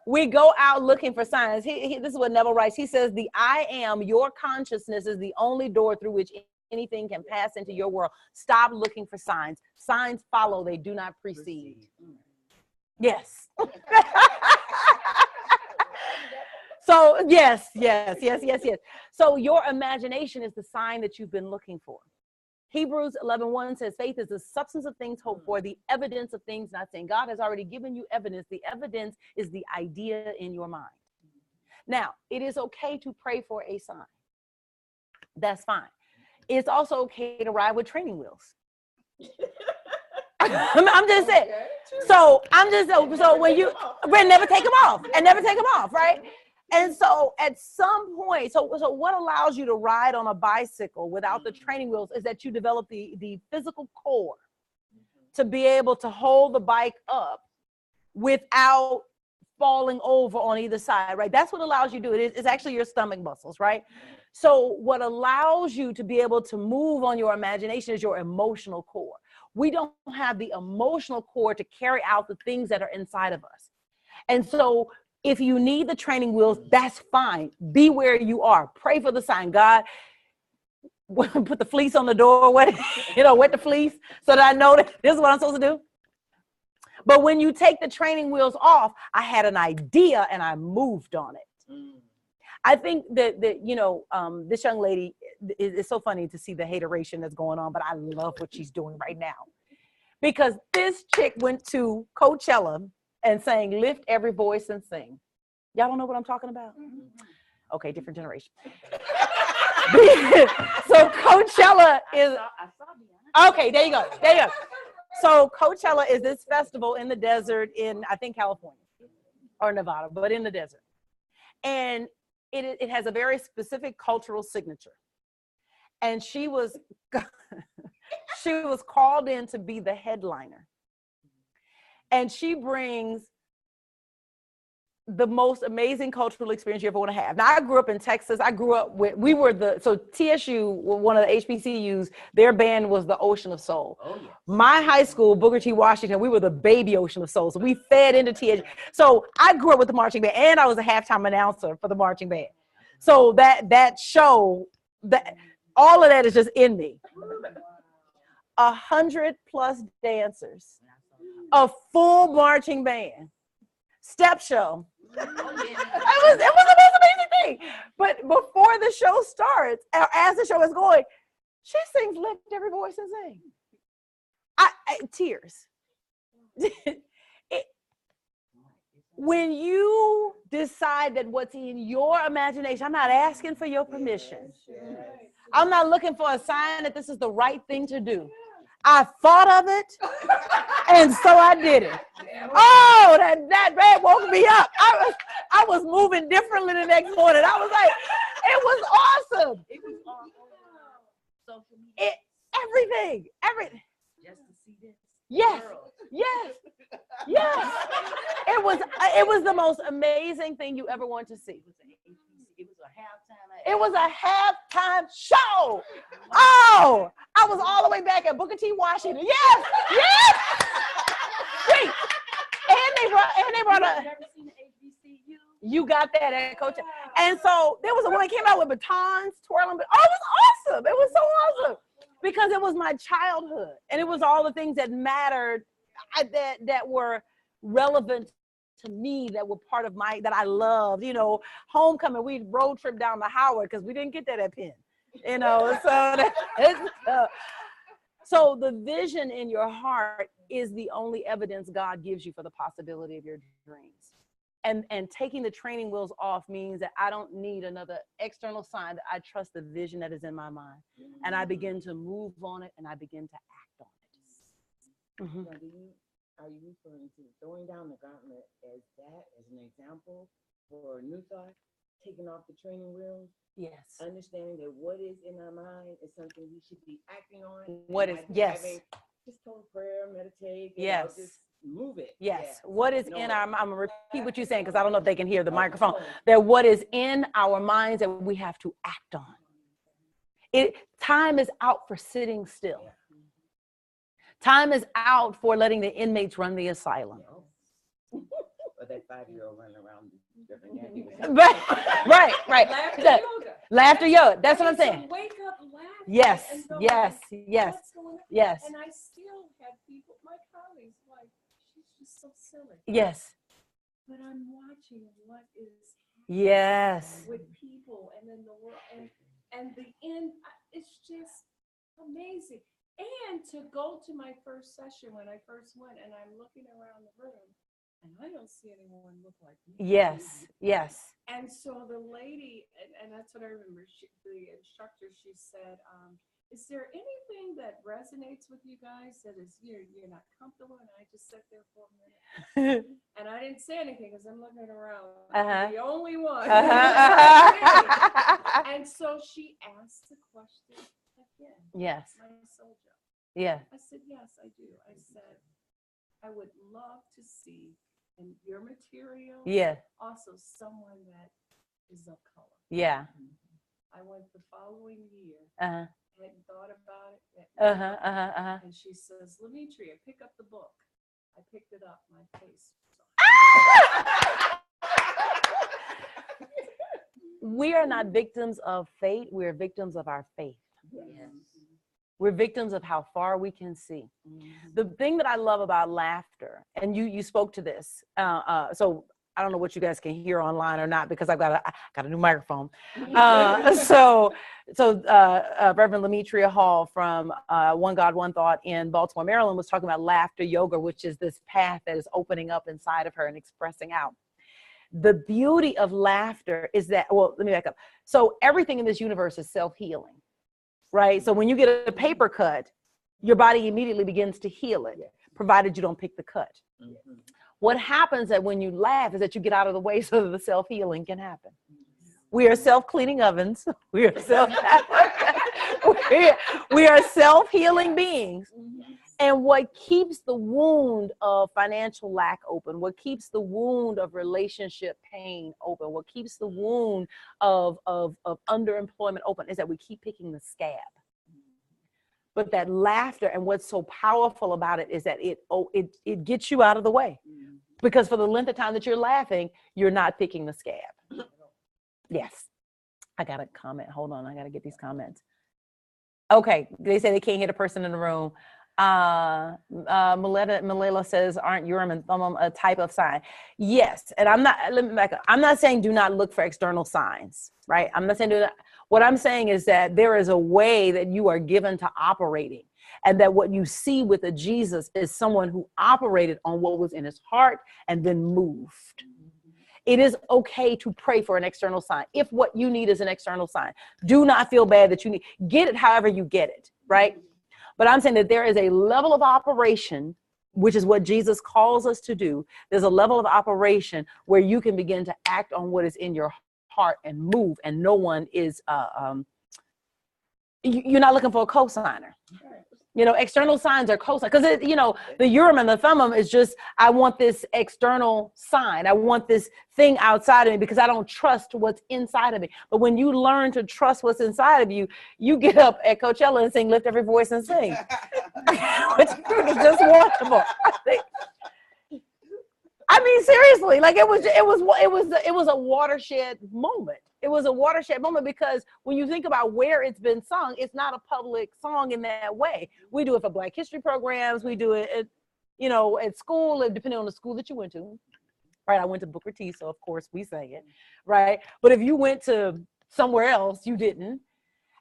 We go out looking for signs. This is what Neville writes. He says, the I am, your consciousness, is the only door through which anything can pass into your world. Stop looking for signs. Signs follow, they do not precede. Yes. So yes. So your imagination is the sign that you've been looking for. Hebrews 11:1 says, faith is the substance of things hoped for, the evidence of things not seen. God has already given you evidence. The evidence is the idea in your mind. Now, it is okay to pray for a sign. That's fine. It's also okay to ride with training wheels. I'm just saying. So when you never take them off, right? And so at some point, so what allows you to ride on a bicycle without the training wheels is that you develop the physical core to be able to hold the bike up without falling over on either side, right? That's what allows you to do it. It's actually your stomach muscles, right? So what allows you to be able to move on your imagination is your emotional core. We don't have the emotional core to carry out the things that are inside of us. And so if you need the training wheels, that's fine. Be where you are. Pray for the sign. God, put the fleece on the door, wet the fleece so that I know that this is what I'm supposed to do. But when you take the training wheels off, I had an idea and I moved on it. I think that this young lady, it's so funny to see the hateration that's going on, but I love what she's doing right now. Because this chick went to Coachella and sang Lift Every Voice and Sing. Y'all don't know what I'm talking about? Okay, different generation. So Coachella is, okay, there you go. So Coachella is this festival in the desert in, I think, California or Nevada, but in the desert. And it has a very specific cultural signature. And she was called in to be the headliner. And she brings the most amazing cultural experience you ever want to have. Now, I grew up in Texas. So TSU, one of the HBCUs, their band was the Ocean of Soul. Oh, yeah. My high school, Booker T. Washington, we were the baby Ocean of Soul. So we fed into TSU. So I grew up with the marching band, and I was a halftime announcer for the marching band. So that show, all of that is just in me. 100+ dancers, a full marching band, step show. It was the most amazing thing. But before the show starts, or as the show is going, she sings Lift Every Voice and Sing. Tears. When you decide that what's in your imagination, I'm not asking for your permission. I'm not looking for a sign that this is the right thing to do. I thought of it, and so I did it. Oh, that woke me up. I was moving differently the next morning. I was like, it was awesome. It was awesome. Everything. Just to see this. Yes. It was the most amazing thing you ever want to see. It was a halftime show. Oh, I was all the way back at Booker T. Washington. Yes. Wait, and they brought a. You got that at Coach. And so there was a woman came out with batons, twirling. Oh, it was awesome. It was so awesome because it was my childhood, and it was all the things that mattered, that were relevant to me, that were part of that I loved. Homecoming, we road trip down to Howard because we didn't get that at Penn. So the vision in your heart is the only evidence God gives you for the possibility of your dreams. And taking the training wheels off means that I don't need another external sign, that I trust the vision that is in my mind. And I begin to move on it, and I begin to act on it. Mm-hmm. Now, are you referring to throwing down the gauntlet as an example for New Thought, taking off the training wheels? Yes. Understanding that what is in our mind is something we should be acting on. Just total prayer, meditate. Just move it. Yes. Yeah. What is in our mind? I'm going to repeat what you're saying because I don't know if they can hear the microphone. That what is in our minds that we have to act on. Time is out for sitting still. Time is out for letting the inmates run the asylum. Or that 5-year-old running around. Right. Laughter yoga. That's what I'm saying. Wake up, laugh. Yes. And go Yes. And I still had people, my colleagues, like, she's just so silly. Yes. But I'm watching what is happening with people, and then the world, and the end. It's just amazing. And to go to my first session when I first went, and I'm looking around the room, and I don't see anyone look like me. Yes. And so the lady, and that's what I remember, the instructor, she said, is there anything that resonates with you guys that is, you're not comfortable? And I just sat there for a minute. And I didn't say anything because I'm looking around. I'm the only one. And so she asked the question again. Yes. My soldier. Yeah. I said, yes, I do. I said, I would love to see in your material, also someone that is of color. Yeah. I went the following year. Hadn't thought about it. And she says, Lemetria, pick up the book. I picked it up. My face. We are not victims of fate. We're victims of our faith. Yes. We're victims of how far we can see. The thing that I love about laughter, and you spoke to this, so I don't know what you guys can hear online or not, because I got a new microphone. So Reverend Lemetria Hall from One God, One Thought in Baltimore, Maryland, was talking about laughter yoga, which is this path that is opening up inside of her and expressing out. The beauty of laughter is that, well, let me back up. So everything in this universe is self-healing, right? So when you get a paper cut, your body immediately begins to heal it, provided you don't pick the cut. What happens that when you laugh is that you get out of the way so that the self-healing can happen. We are self-cleaning ovens. We are self-healing beings. And what keeps the wound of financial lack open, what keeps the wound of relationship pain open, what keeps the wound of underemployment open is that we keep picking the scab. But that laughter, and what's so powerful about it is that it gets you out of the way. Because for the length of time that you're laughing, you're not picking the scab. Yes. I got a comment. Hold on. I got to get these comments. Okay. They say they can't hear the person in the room. Malala says, aren't Urim and Thummim a type of sign? Yes. And let me back up. I'm not saying do not look for external signs, right? I'm not saying do that. What I'm saying is that there is a way that you are given to operating, and that what you see with a Jesus is someone who operated on what was in his heart and then moved. It is okay to pray for an external sign. If what you need is an external sign, do not feel bad that you need, get it however you get it, right? But I'm saying that there is a level of operation, which is what Jesus calls us to do. There's a level of operation where you can begin to act on what is in your heart and move, and no one is, you're not looking for a cosigner. You know, external signs are cosign, because the Urim and the Thummim is just, I want this external sign. I want this thing outside of me because I don't trust what's inside of me. But when you learn to trust what's inside of you, you get up at Coachella and sing "Lift Every Voice and Sing," which is just wonderful. I mean, seriously, like it was a watershed moment. It was a watershed moment because when you think about where it's been sung, it's not a public song in that way. We do it for Black History programs. We do it at school, depending on the school that you went to. Right? I went to Booker T, so of course we sang it, right? But if you went to somewhere else, you didn't.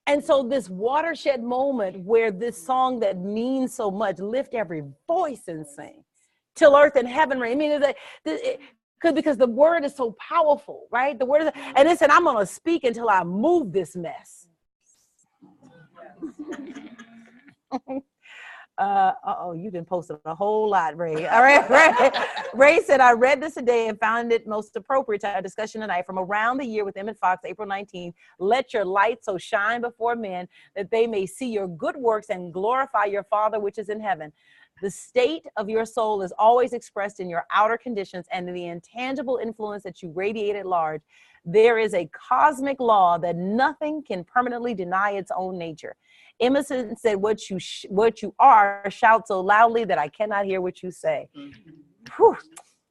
And so this watershed moment where this song that means so much, lift every voice and sing, till earth and heaven reign. I mean, because the word is so powerful, right? The word is, and it said, I'm going to speak until I move this mess. You done posted a whole lot, Ray. All right, Ray said, I read this today and found it most appropriate to our discussion tonight. From Around the Year with Emmett Fox, April 19th, let your light so shine before men that they may see your good works and glorify your Father which is in heaven. The state of your soul is always expressed in your outer conditions and in the intangible influence that you radiate at large. There is a cosmic law that nothing can permanently deny its own nature. Emerson said, what you are, shout so loudly that I cannot hear what you say. Whew.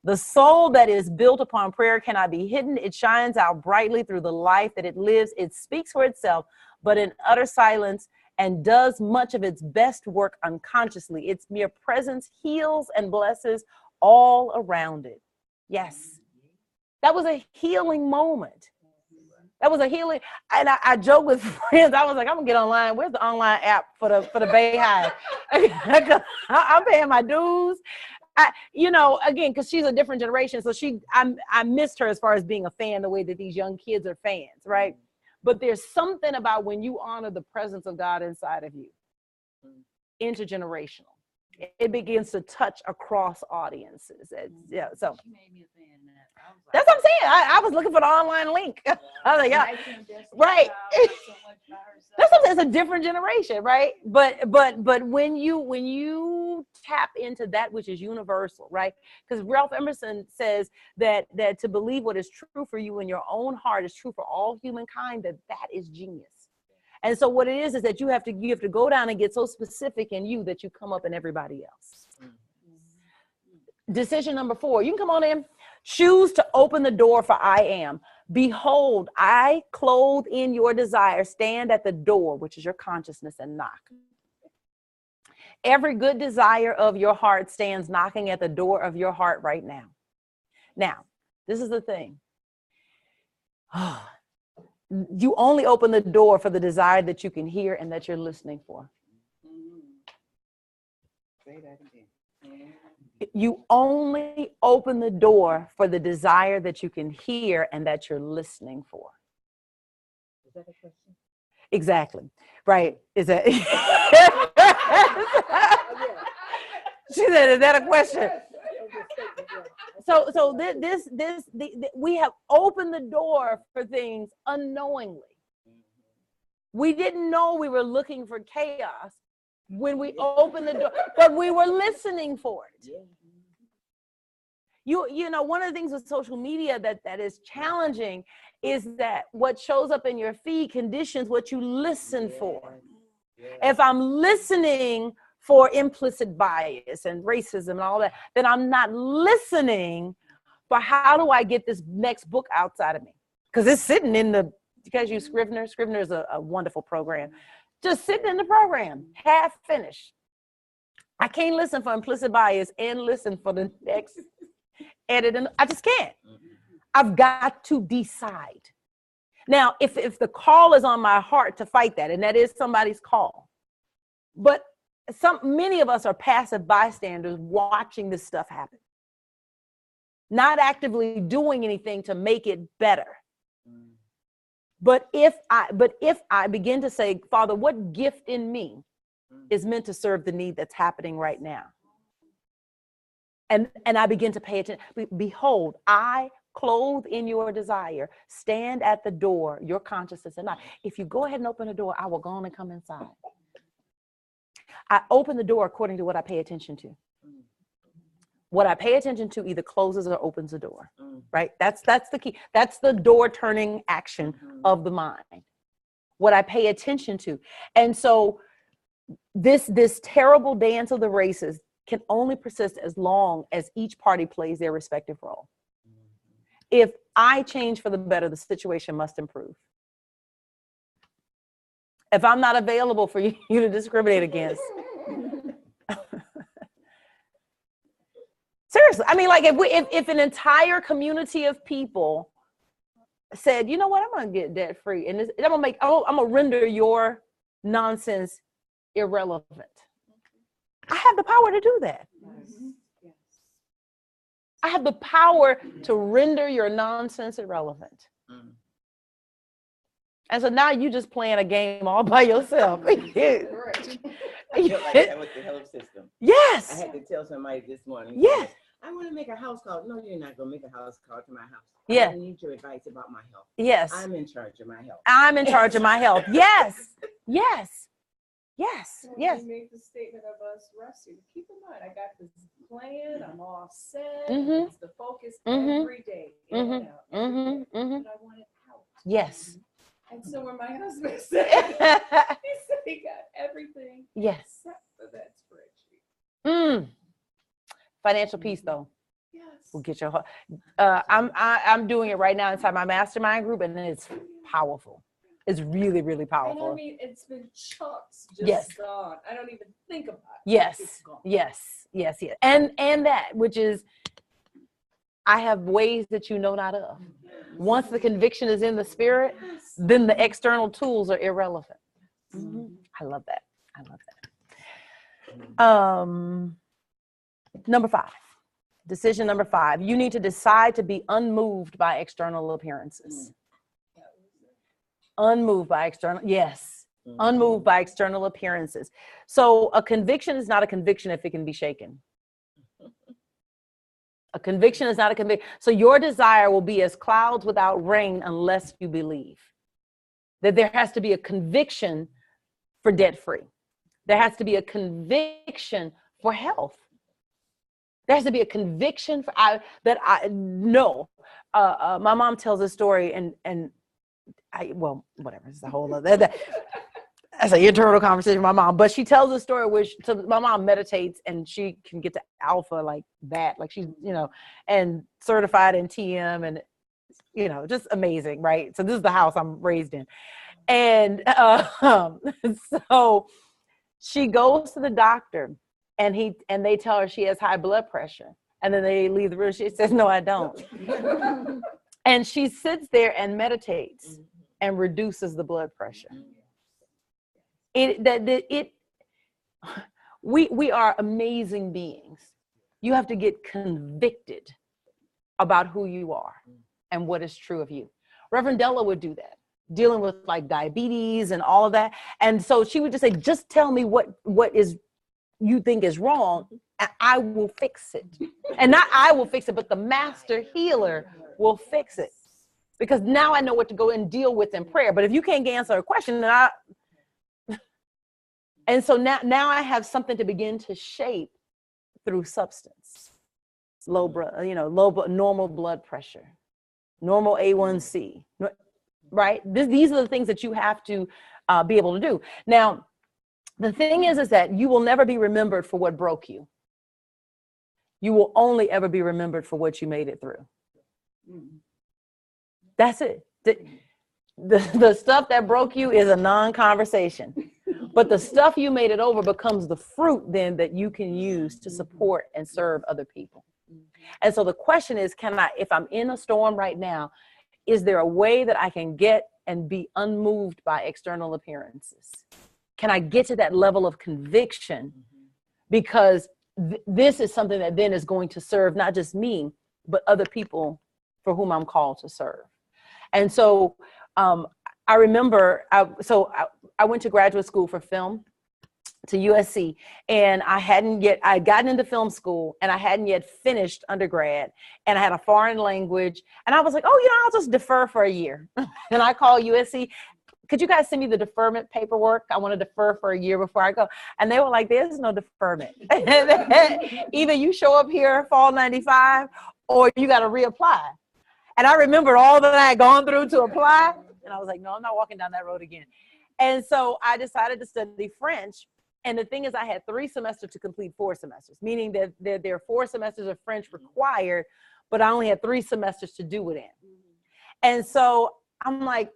The soul that is built upon prayer cannot be hidden. It shines out brightly through the life that it lives. It speaks for itself, but in utter silence, and does much of its best work unconsciously. Its mere presence heals and blesses all around it. Yes, that was a healing moment. That was a healing. And I joke with friends. I was like, I'm gonna get online. Where's the online app for the Bay Hive? I'm paying my dues. Again, because she's a different generation. So I missed her as far as being a fan the way that these young kids are fans, right? But there's something about when you honor the presence of God inside of you, intergenerational. It begins to touch across audiences. So She made me a fan of that. That's what I'm saying. I was looking for the online link. I was like, yeah, right. That's what I'm saying. It's a different generation, right? But when you tap into that which is universal, right? Because Ralph Emerson says that to believe what is true for you in your own heart is true for all humankind. That is genius. And so what it is that you have to go down and get so specific in you that you come up in everybody else. Decision number 4. You can come on in. Choose to open the door for I am. Behold, I clothe in your desire. Stand at the door, which is your consciousness, and knock. Every good desire of your heart stands knocking at the door of your heart right now. Now, this is the thing. You only open the door for the desire that you can hear and that you're listening for. Say that again. You only open the door for the desire that you can hear and that you're listening for. Is that a question? Exactly. Right. Is that? She said, "Is that a question?" So we have opened the door for things unknowingly. We didn't know we were looking for chaos when we opened the door, but we were listening for it. You know, one of the things with social media that is challenging is that what shows up in your feed conditions what you listen for. If I'm listening for implicit bias and racism and all that, then I'm not listening for how do I get this next book outside of me? Because it's sitting in the, you guys use Scrivener? Scrivener is a wonderful program. Just sitting in the program, half finished. I can't listen for implicit bias and listen for the next edit. And I just can't. I've got to decide. Now, if the call is on my heart to fight that, and that is somebody's call, but many of us are passive bystanders watching this stuff happen, not actively doing anything to make it better. But if I begin to say, Father, what gift in me is meant to serve the need that's happening right now? And I begin to pay attention. Behold, I clothe in your desire, stand at the door, your consciousness and I. If you go ahead and open the door, I will go on and come inside. I open the door according to what I pay attention to. What I pay attention to either closes or opens the door, right? That's the key. That's the door turning action of the mind. What I pay attention to. And so this terrible dance of the races can only persist as long as each party plays their respective role. If I change for the better, the situation must improve. If I'm not available for you to discriminate against. Seriously, I mean, like if an entire community of people said, you know what, I'm gonna get debt free, and I'm gonna render your nonsense irrelevant. I have the power to do that. I have the power to render your nonsense irrelevant. And so now you just playing a game all by yourself. I feel like that with the health system. Yes. I had to tell somebody this morning. Yes. I want to make a house call. No, you're not going to make a house call to my house. Yeah. I need your advice about my health. Yes. I'm in charge of my health. I'm in charge of my health. Yes. Yes. Yes. Yes. You make the statement of us resting. Keep in mind, I got this plan. I'm all set. Mm-hmm. It's the focus every day. In and out. But I want it out. Yes. And so when my husband said, he said he got everything except for that spreadsheet. Financial peace, though. Yes. Will get your. I'm doing it right now inside my mastermind group, and it's powerful. It's really, really powerful. And I mean, it's been chunks just gone. I don't even think about it. Yes. It's gone. Yes. And that, which is, I have ways that you know not of. Once the conviction is in the spirit, then the external tools are irrelevant. I love that. Number 5, decision number 5, you need to decide to be unmoved by external appearances. Unmoved by external appearances. So a conviction is not a conviction if it can be shaken. A conviction is not a conviction. So your desire will be as clouds without rain unless you believe that there has to be a conviction for debt free. There has to be a conviction for health. There has to be a conviction for that I know. My mom tells a story, and well, whatever. It's a whole other. That's an internal conversation with my mom. But she tells a story which my mom meditates, and she can get to alpha like that, like she's and certified in TM, and just amazing, right? So this is the house I'm raised in, and so She goes to the doctor and they tell her she has high blood pressure. And then they leave the room. She says, no, I don't. And she sits there and meditates and reduces the blood pressure. We are amazing beings. You have to get convicted about who you are and what is true of you. Reverend Della would do that, dealing with like diabetes and all of that. And so she would just say, just tell me what is you think is wrong, and I will fix it. And not I will fix it, but the master healer will fix it. Because now I know what to go and deal with in prayer. But if you can't answer a question, then and so now I have something to begin to shape through substance. Normal blood pressure, normal A1C, right? These are the things that you have to be able to do. Now, the thing is that you will never be remembered for what broke you. You will only ever be remembered for what you made it through. That's it. The stuff that broke you is a non-conversation. But the stuff you made it over becomes the fruit then that you can use to support and serve other people. And so the question is, if I'm in a storm right now, is there a way that I can get and be unmoved by external appearances? Can I get to that level of conviction? Because this is something that then is going to serve not just me, but other people for whom I'm called to serve. And so I remember, I went to graduate school for film to USC, and I'd gotten into film school and I hadn't yet finished undergrad, and I had a foreign language, and I was like, I'll just defer for a year. And I called USC, could you guys send me the deferment paperwork? I want to defer for a year before I go. And they were like, there's no deferment. Either you show up here fall 95 or you got to reapply. And I remembered all that I had gone through to apply. And I was like, no, I'm not walking down that road again. And so I decided to study French. And the thing is, I had 3 semesters to complete 4 semesters, meaning that there are 4 semesters of French required, but I only had 3 semesters to do it in. And so I'm like,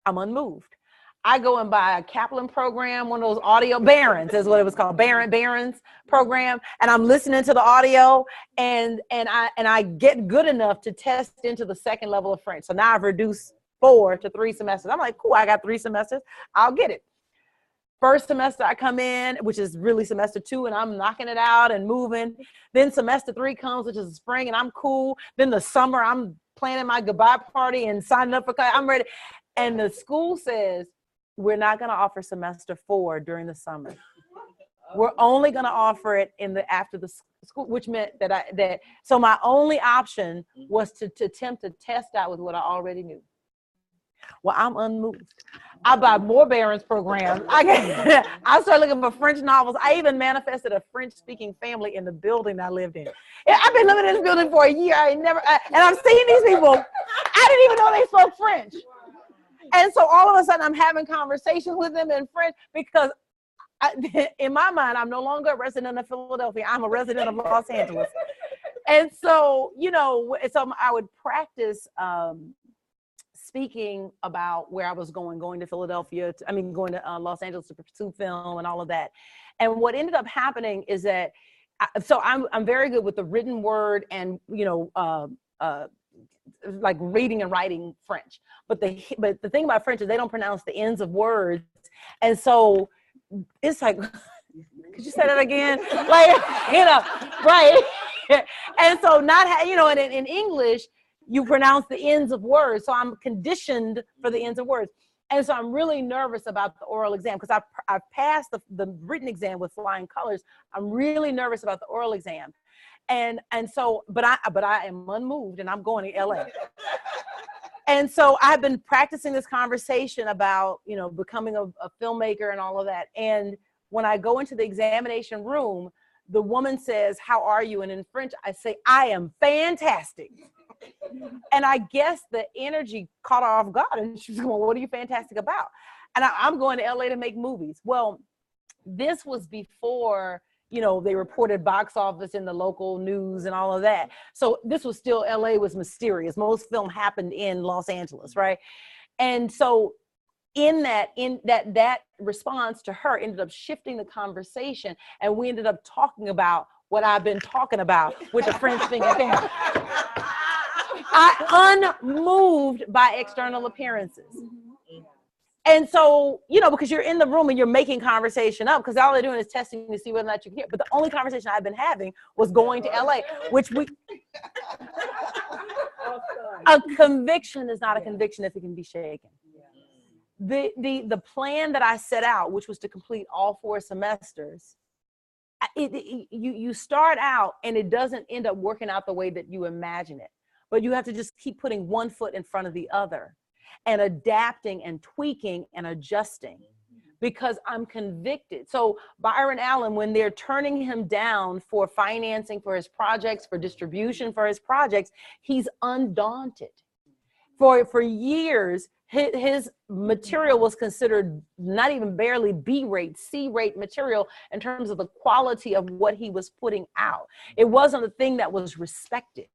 I'm unmoved. I go and buy a Kaplan program, one of those audio Barons is what it was called, Barons program, and I'm listening to the audio, and I get good enough to test into the 2nd level of French. So now I've reduced 4 to 3 semesters. I'm like, cool, I got 3 semesters. I'll get it. First semester I come in, which is really semester 2, and I'm knocking it out and moving. Then semester 3 comes, which is spring, and I'm cool. Then the summer, I'm planning my goodbye party and signing up for class. I'm ready. And the school says, we're not going to offer semester 4 during the summer. We're only going to offer it after the school, which meant so my only option was to attempt to test out with what I already knew. Well, I'm unmoved. I buy more Barron's programs. I started looking for French novels. I even manifested a French-speaking family in the building I lived in. I've been living in this building for a year. And I've seen these people. I didn't even know they spoke French. And so all of a sudden I'm having conversations with them in French because in my mind, I'm no longer a resident of Philadelphia. I'm a resident of Los Angeles. And so, so I would practice speaking about where I was going to Philadelphia, going to Los Angeles to pursue film and all of that. And what ended up happening is that, I'm very good with the written word and, like reading and writing French. But the thing about French is they don't pronounce the ends of words. And so it's like, could you say that again? Like, right. And so in English, you pronounce the ends of words. So I'm conditioned for the ends of words. And so I'm really nervous about the oral exam because I've passed the written exam with flying colors. I'm really nervous about the oral exam. And so, but I am unmoved and I'm going to LA. And so I've been practicing this conversation about, becoming a filmmaker and all of that. And when I go into the examination room, the woman says, "How are you?" And in French, I say, "I am fantastic." And I guess the energy caught her off guard. And she's going, "What are you fantastic about?" And I'm going to LA to make movies. Well, this was before, they reported box office in the local news and all of that. So this was still, LA was mysterious. Most film happened in Los Angeles, right? And so in that response to her ended up shifting the conversation, and we ended up talking about what I've been talking about with the French finger family. I unmoved by external appearances. And so, because you're in the room and you're making conversation up, because all they're doing is testing to see whether or not you can hear. But the only conversation I've been having was going to LA, which a conviction is not a conviction if it can be shaken. The plan that I set out, which was to complete all 4 semesters, you start out and it doesn't end up working out the way that you imagine it. But you have to just keep putting one foot in front of the other and adapting and tweaking and adjusting, because I'm convicted. So Byron Allen, when they're turning him down for financing for his projects, for distribution for his projects, he's undaunted. For years, his material was considered not even barely B-rate, C-rate material in terms of the quality of what he was putting out. It wasn't a thing that was respected,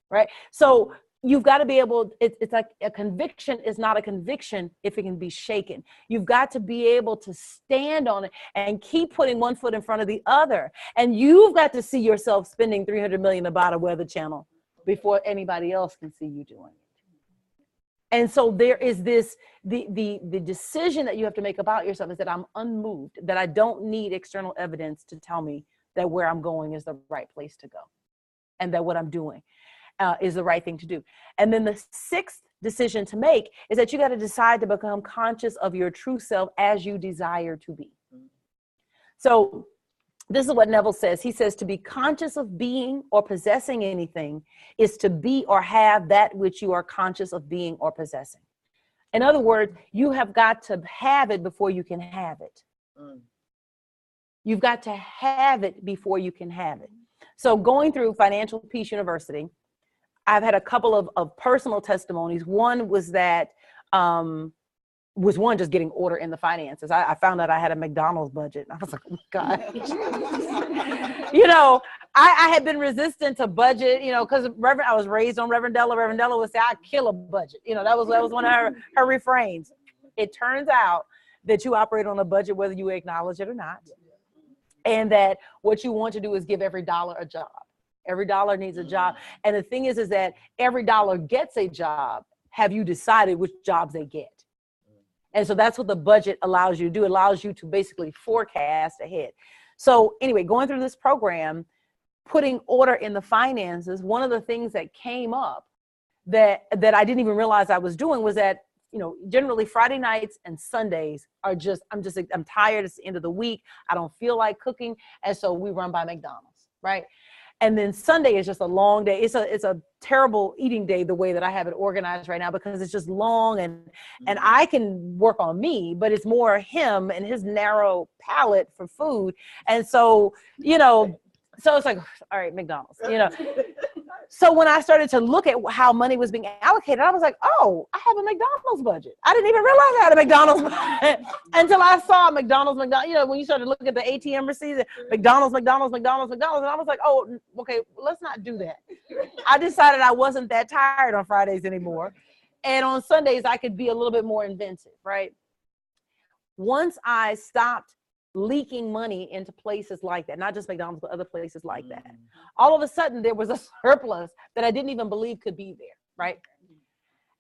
right? So you've got to be able, it's like a conviction is not a conviction if it can be shaken. You've got to be able to stand on it and keep putting one foot in front of the other. And you've got to see yourself spending $300 million about a Weather Channel before anybody else can see you doing it. And so there is this, the decision that you have to make about yourself is that I'm unmoved, that I don't need external evidence to tell me that where I'm going is the right place to go, and that what I'm doing is the right thing to do. And then the 6th decision to make is that you got to decide to become conscious of your true self as you desire to be. So this is what Neville says. He says, to be conscious of being or possessing anything is to be or have that which you are conscious of being or possessing. In other words, you have got to have it before you can have it. You've got to have it before you can have it. So going through Financial Peace University, I've had a couple of personal testimonies. One was that, just getting order in the finances. I found out I had a McDonald's budget. I was like, oh my God. I had been resistant to budget, because I was raised on Reverend Della. Reverend Della would say, I kill a budget. That was one of her refrains. It turns out that you operate on a budget whether you acknowledge it or not. And that what you want to do is give every dollar a job. Every dollar needs a job. And the thing is that every dollar gets a job. Have you decided which jobs they get? And so that's what the budget allows you to do. It allows you to basically forecast ahead. So anyway, going through this program, putting order in the finances, one of the things that came up that I didn't even realize I was doing was that, generally Friday nights and Sundays are I'm tired. It's the end of the week. I don't feel like cooking. And so we run by McDonald's, right? And then Sunday is just a long day. It's a terrible eating day the way that I have it organized right now, because it's just long and I can work on me, but it's more him and his narrow palate for food. And so, so it's like, all right, McDonald's, So when I started to look at how money was being allocated, I was like, oh, I have a McDonald's budget. I didn't even realize I had a McDonald's budget until I saw McDonald's, when you started looking at the ATM receipts, McDonald's, and I was like, oh, okay, let's not do that. I decided I wasn't that tired on Fridays anymore. And on Sundays, I could be a little bit more inventive, right? Once I stopped leaking money into places like that, not just McDonald's, but other places like that, all of a sudden there was a surplus that I didn't even believe could be there, right?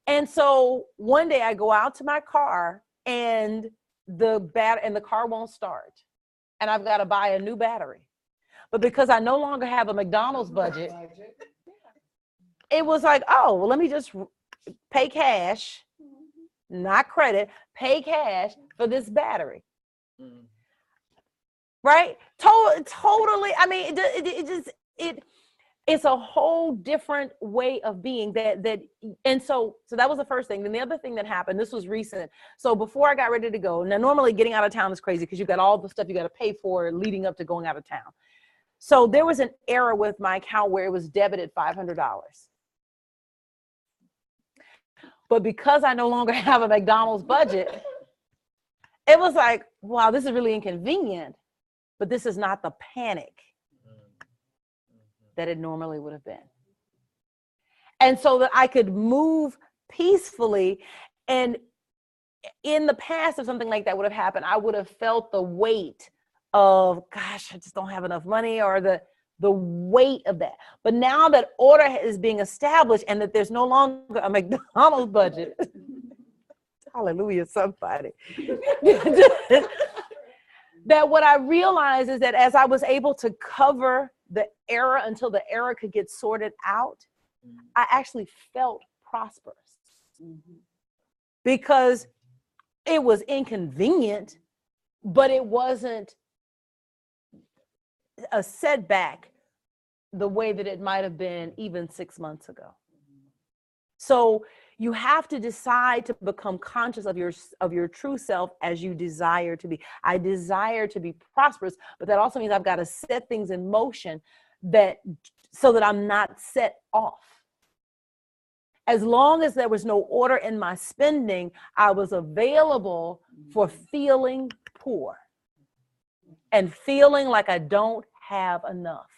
And so one day I go out to my car and the car won't start, and I've got to buy a new battery. But because I no longer have a McDonald's budget, it was like, oh, well, let me just pay cash, not credit, pay cash for this battery. Right? Totally. I mean, it's a whole different way of being and so that was the first thing. Then the other thing that happened, this was recent. So before I got ready to go, now normally getting out of town is crazy because you've got all the stuff you got to pay for leading up to going out of town. So there was an error with my account where it was debited $500. But because I no longer have a McDonald's budget, it was like, wow, this is really inconvenient. But this is not the panic that it normally would have been. And so that I could move peacefully. And in the past, if something like that would have happened, I would have felt the weight of, gosh, I just don't have enough money, or the weight of that. But now that order is being established and that there's no longer a McDonald's budget, hallelujah, somebody. That what I realized is that as I was able to cover the error until the error could get sorted out, I actually felt prosperous. Because it was inconvenient, but it wasn't a setback the way that it might have been even 6 months ago. So you have to decide to become conscious of your true self as you desire to be. I desire to be prosperous, but that also means I've got to set things in motion so that I'm not set off. As long as there was no order in my spending, I was available for feeling poor and feeling like I don't have enough.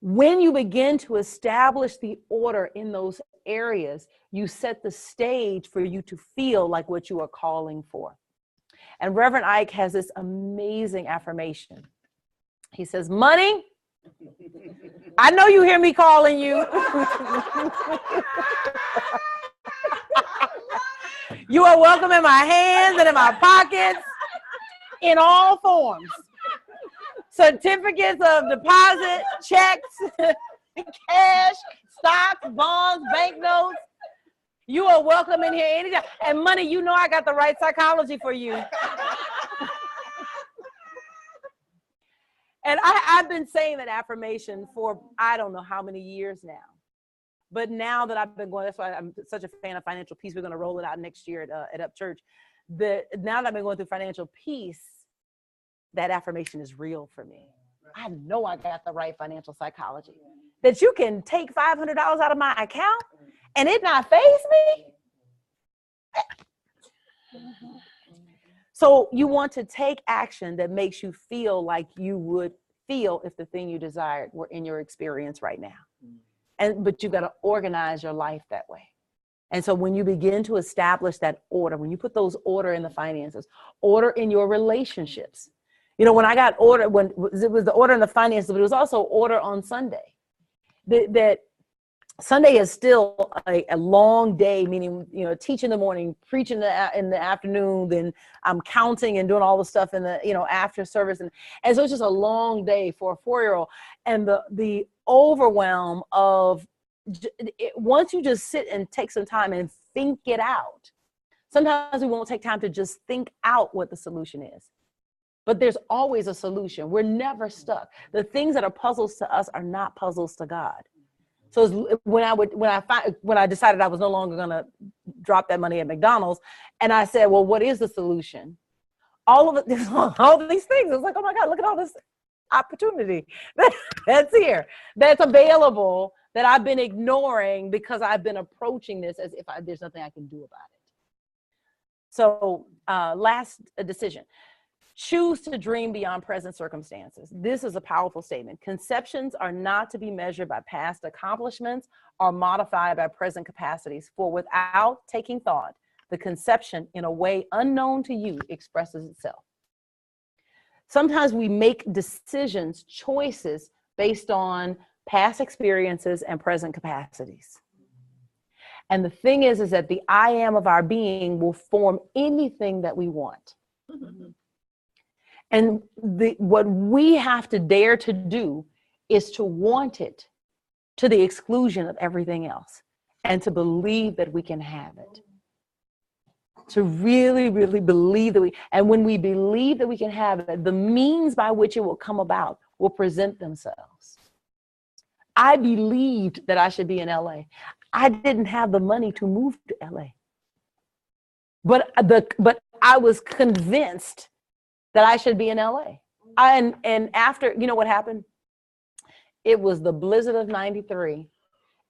When you begin to establish the order in those areas, you set the stage for you to feel like what you are calling for. And Reverend Ike has this amazing affirmation. He says, money, I know you hear me calling you. You are welcome in my hands and in my pockets in all forms. Certificates of deposit, checks, cash, stocks, bonds, banknotes. You are welcome in here anytime. And money, you know I got the right psychology for you. And I've been saying that affirmation for I don't know how many years now. But now that I've been going, that's why I'm such a fan of financial peace. We're going to roll it out next year at Up Church. Now that I've been going through financial peace, that affirmation is real for me. I know I got the right financial psychology. That you can take $500 out of my account and it not faze me. So you want to take action that makes you feel like you would feel if the thing you desired were in your experience right now. But you've got to organize your life that way. And so when you begin to establish that order, when you put those order in the finances, order in your relationships. You know, when I got order, when it was the order in the finances, but it was also order on Sunday. That Sunday is still a long day, meaning, you know, teach in the morning, preach in the afternoon, then I'm counting and doing all the stuff in the, you know, after service. And so it's just a long day for a 4-year-old. And the overwhelm of once you just sit and take some time and think it out. Sometimes we won't take time to just think out what the solution is. But there's always a solution. We're never stuck. The things that are puzzles to us are not puzzles to God. So when I decided I was no longer going to drop that money at McDonald's, and I said, well, what is the solution? All of these things. It's like, oh my God, look at all this opportunity that's here, that's available, that I've been ignoring because I've been approaching this as if there's nothing I can do about it. So last decision. Choose to dream beyond present circumstances. This is a powerful statement. Conceptions are not to be measured by past accomplishments or modified by present capacities, for without taking thought, the conception in a way unknown to you expresses itself. Sometimes we make decisions, choices based on past experiences and present capacities. And the thing is that the I am of our being will form anything that we want. And what we have to dare to do is to want it to the exclusion of everything else, and to believe that we can have it. To really, really believe that and when we believe that we can have it, the means by which it will come about will present themselves. I believed that I should be in LA. I didn't have the money to move to LA. But I was convinced that I should be in LA. And after, you know what happened? It was the blizzard of 93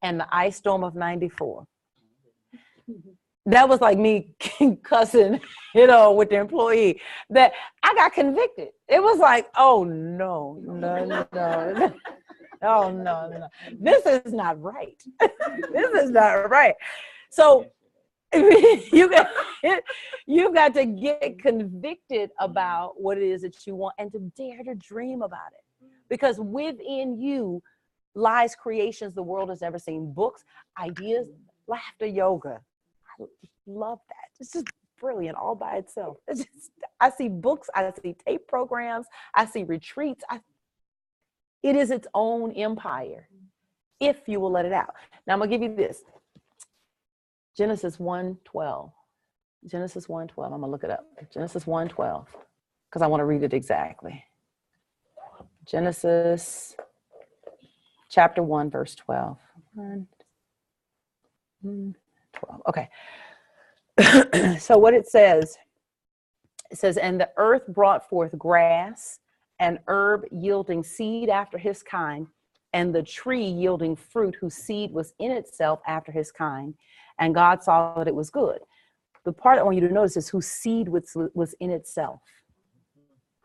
and the ice storm of 94. That was like me cussing, you know, with the employee, that I got convicted. It was like, oh, no. Oh, no. This is not right. This is not right. So You've got to get convicted about what it is that you want and to dare to dream about it. Because within you lies creations the world has never seen. Books, ideas, laughter, yoga. I love that. It's just brilliant all by itself. I see books, I see tape programs, I see retreats. It is its own empire if you will let it out. Now I'm gonna give you this. Genesis 1:12. Genesis 1:12. I'm gonna look it up. Genesis 1:12, because I want to read it exactly. Genesis chapter 1, verse 12. 12. Okay. So what it says, and the earth brought forth grass and herb yielding seed after his kind, and the tree yielding fruit whose seed was in itself after his kind. And God saw that it was good. The part I want you to notice is whose seed was in itself.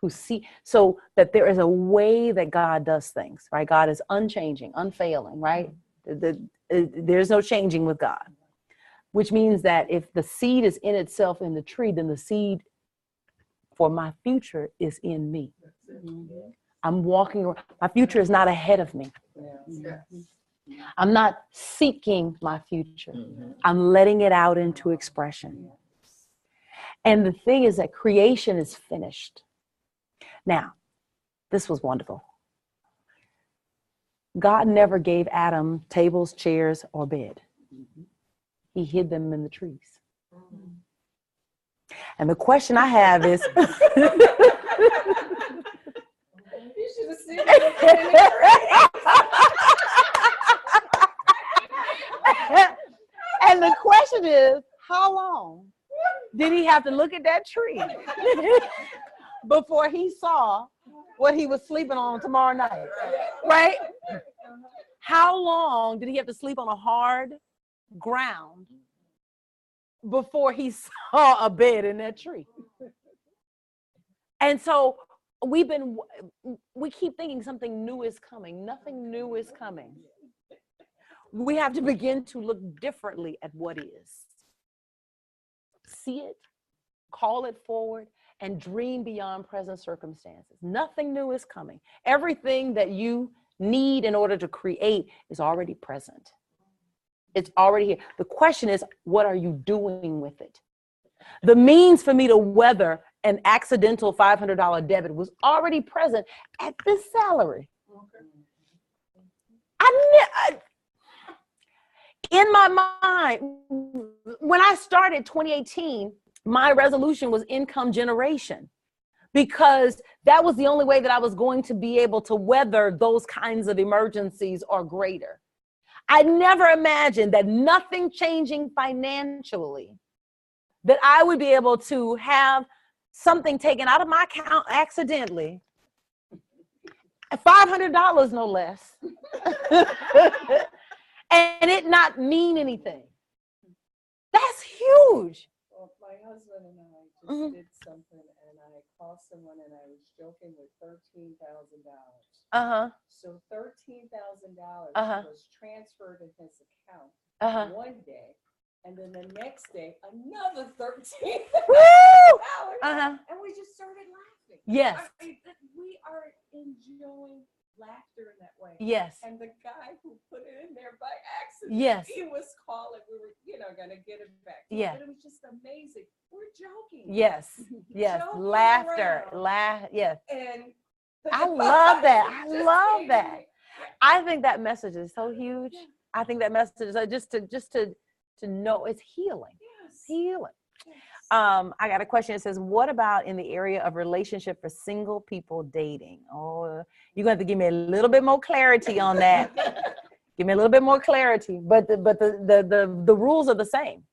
Whose seed, so that there is a way that God does things, right? God is unchanging, unfailing, right? There's no changing with God, which means that if the seed is in itself in the tree, then the seed for my future is in me. I'm walking around. My future is not ahead of me. I'm not seeking my future. I'm letting it out into expression. And the thing is that creation is finished. Now, this was wonderful. God never gave Adam tables, chairs, or bed. He hid them in the trees. And the question I have is, You should have seen it. and the question is, how long did he have to look at that tree before he saw what he was sleeping on tomorrow night, right? How long did he have to sleep on a hard ground before he saw a bed in that tree? And so we keep thinking something new is coming. Nothing new is coming. We have to begin to look differently at what is. See it, call it forward, and dream beyond present circumstances. Nothing new is coming. Everything that you need in order to create is already present. It's already here. The question is, what are you doing with it? The means for me to weather an accidental $500 debit was already present at this salary. In my mind, when I started 2018, my resolution was income generation, because that was the only way that I was going to be able to weather those kinds of emergencies or greater. I never imagined that nothing changing financially, that I would be able to have something taken out of my account accidentally, $500 no less, and it not mean anything. That's huge. Well, my husband and I just did something, and I called someone, and I was joking with $13,000. So $13,000 was transferred in his account one day, and then the next day another $13,000, and we just started laughing. Yes, I mean, we are enjoying laughter in that way. Yes. And the guy who put it in there by accident, yes, he was calling. We were, going to get it back. Yeah. But it was just amazing. We're joking. Yes, yes, Joking laughter, around. yes. And I love that. I just love came that. in. I think that message is so huge. I think that message is just to know it's healing. Yes. Healing. Yes. I got a question. It says, what about in the area of relationship for single people dating? Oh, you're going to have to give me a little bit more clarity on that. Give me a little bit more clarity. But the rules are the same.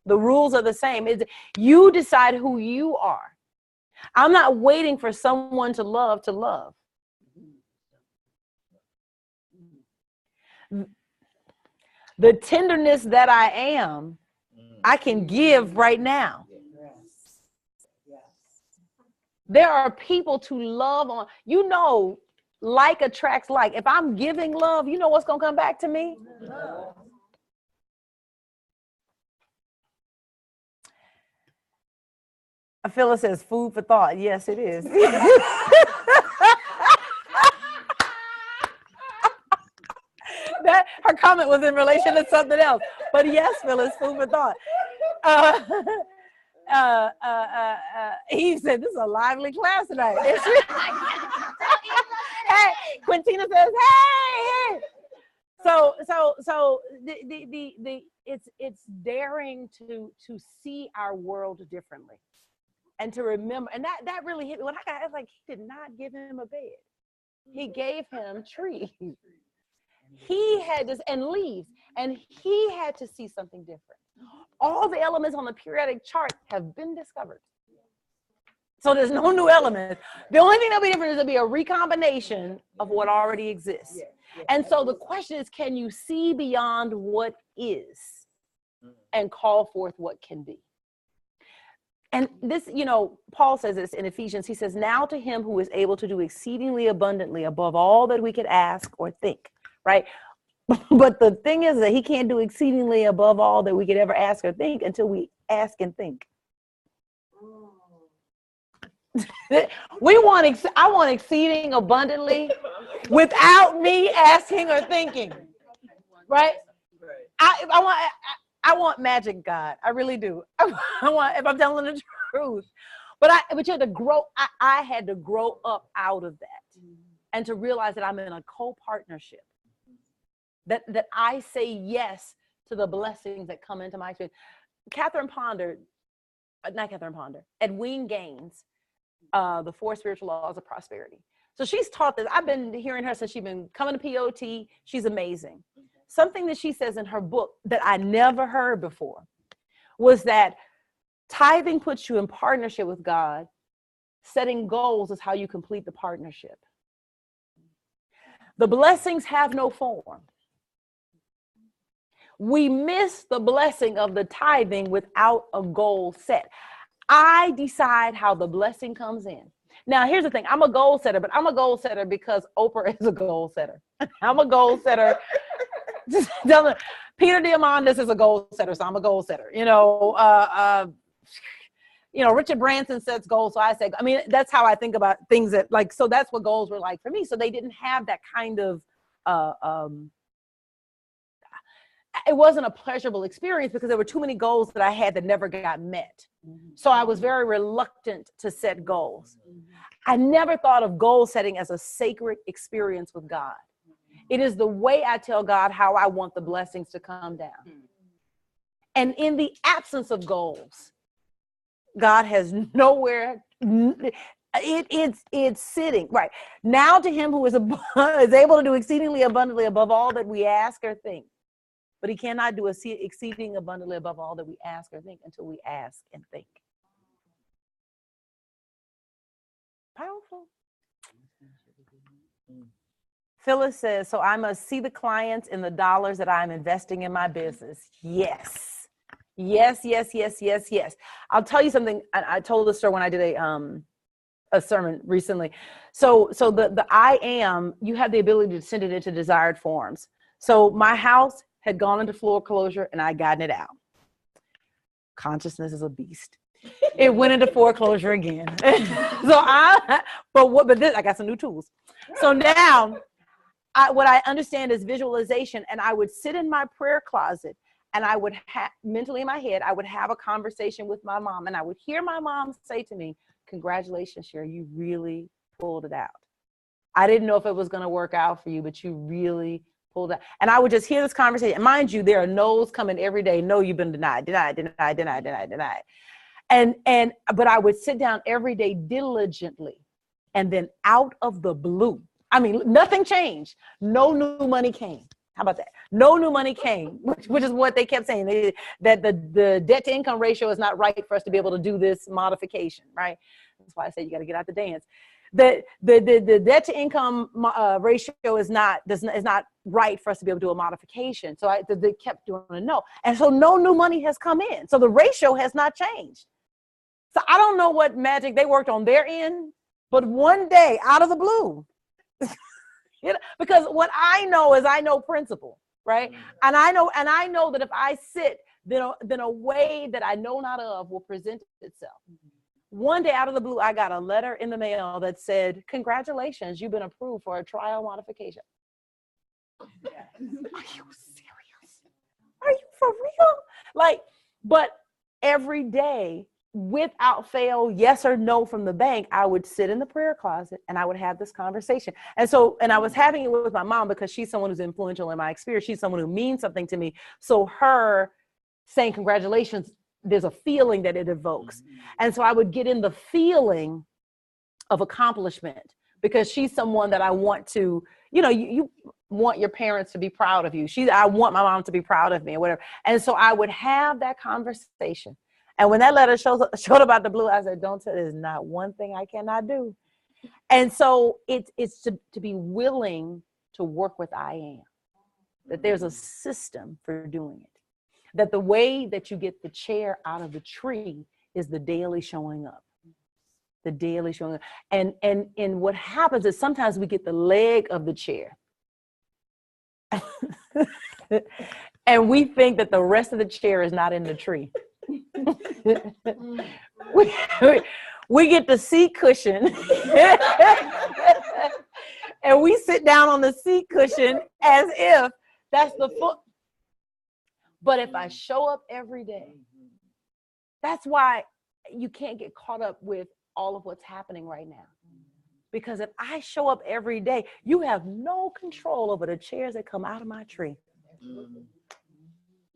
The rules are the same. You decide who you are. I'm not waiting for someone to love to love. The tenderness that I am, I can give right now. There are people to love on. Like attracts like. If I'm giving love, you know what's going to come back to me? Love. Phyllis says food for thought. Yes, it is. That her comment was in relation to something else. But yes, Phyllis, food for thought. He said, this is a lively class tonight. Hey, Quintina says, hey. So it's daring to see our world differently and to remember, and that really hit me. When I was like, he did not give him a bed. He gave him trees. He had this and leaves, and he had to see something different. All the elements on the periodic chart have been discovered. So there's no new elements. The only thing that'll be different is there'll be a recombination of what already exists. And so the question is, can you see beyond what is and call forth what can be? And this, Paul says this in Ephesians. He says, now to him who is able to do exceedingly abundantly above all that we could ask or think, right? But the thing is that he can't do exceedingly above all that we could ever ask or think until we ask and think. I want exceeding abundantly without me asking or thinking, right? I want magic, God. I really do. I want, if I'm telling the truth, but you had to grow. I had to grow up out of that and to realize that I'm in a co-partnership. That I say yes to the blessings that come into my experience. Edwene Gaines, the 4 spiritual laws of prosperity. So she's taught this. I've been hearing her since she's been coming to POT. She's amazing. Something that she says in her book that I never heard before was that tithing puts you in partnership with God. Setting goals is how you complete the partnership. The blessings have no form. We miss the blessing of the tithing without a goal set. I decide how the blessing comes in. Now, here's the thing. I'm a goal setter, but I'm a goal setter because Oprah is a goal setter. I'm a goal setter. Peter Diamandis is a goal setter, so I'm a goal setter. Richard Branson sets goals, so I say, that's how I think about things so that's what goals were like for me. So they didn't have that kind of, it wasn't a pleasurable experience because there were too many goals that I had that never got met. So I was very reluctant to set goals. I never thought of goal setting as a sacred experience with God. It is the way I tell God how I want the blessings to come down. And in the absence of goals, God has nowhere. It's sitting right now to him who is able to do exceedingly abundantly above all that we ask or think. But he cannot do exceeding abundantly above all that we ask or think until we ask and think. Powerful. Phyllis says, so I must see the clients in the dollars that I'm investing in my business. Yes. Yes, yes, yes, yes, yes. I'll tell you something. I told the story when I did a sermon recently. So the I am, you have the ability to send it into desired forms. So my house had gone into foreclosure and I gotten it out. Consciousness is a beast. It went into foreclosure again. I got some new tools. So now what I understand is visualization, and I would sit in my prayer closet and I would mentally in my head, I would have a conversation with my mom, and I would hear my mom say to me, congratulations, Sherry, you really pulled it out. I didn't know if it was going to work out for you, but you really pulled out. And I would just hear this conversation. Mind you, there are no's coming every day. No, you've been denied. But I would sit down every day diligently, and then out of the blue, nothing changed. No new money came. How about that? No new money came, which is what they kept saying, that the debt to income ratio is not right for us to be able to do this modification, right? That's why I said you got to get out the dance. The debt to income ratio is not right for us to be able to do a modification. So they kept doing a no. And so no new money has come in. So the ratio has not changed. So I don't know what magic they worked on their end, but one day out of the blue, because what I know is I know principle, right? And I know that if I sit, then a way that I know not of will present itself. One day out of the blue, I got a letter in the mail that said, congratulations, you've been approved for a trial modification. Are you serious? Are you for real? Like, but every day, without fail, yes or no from the bank, I would sit in the prayer closet and I would have this conversation. And I was having it with my mom because she's someone who's influential in my experience. She's someone who means something to me. So her saying congratulations, there's a feeling that it evokes. And so I would get in the feeling of accomplishment because she's someone that I want to, you want your parents to be proud of you. I want my mom to be proud of me or whatever. And so I would have that conversation. And when that letter showed up out the blue, I said, don't tell, there's not one thing I cannot do. And so it's to be willing to work with I am, that there's a system for doing it, that the way that you get the chair out of the tree is the daily showing up, the daily showing up. And what happens is sometimes we get the leg of the chair and we think that the rest of the chair is not in the tree. we get the seat cushion and we sit down on the seat cushion as if that's the foot. But if I show up every day, that's why you can't get caught up with all of what's happening right now. Because if I show up every day, you have no control over the chairs that come out of my tree.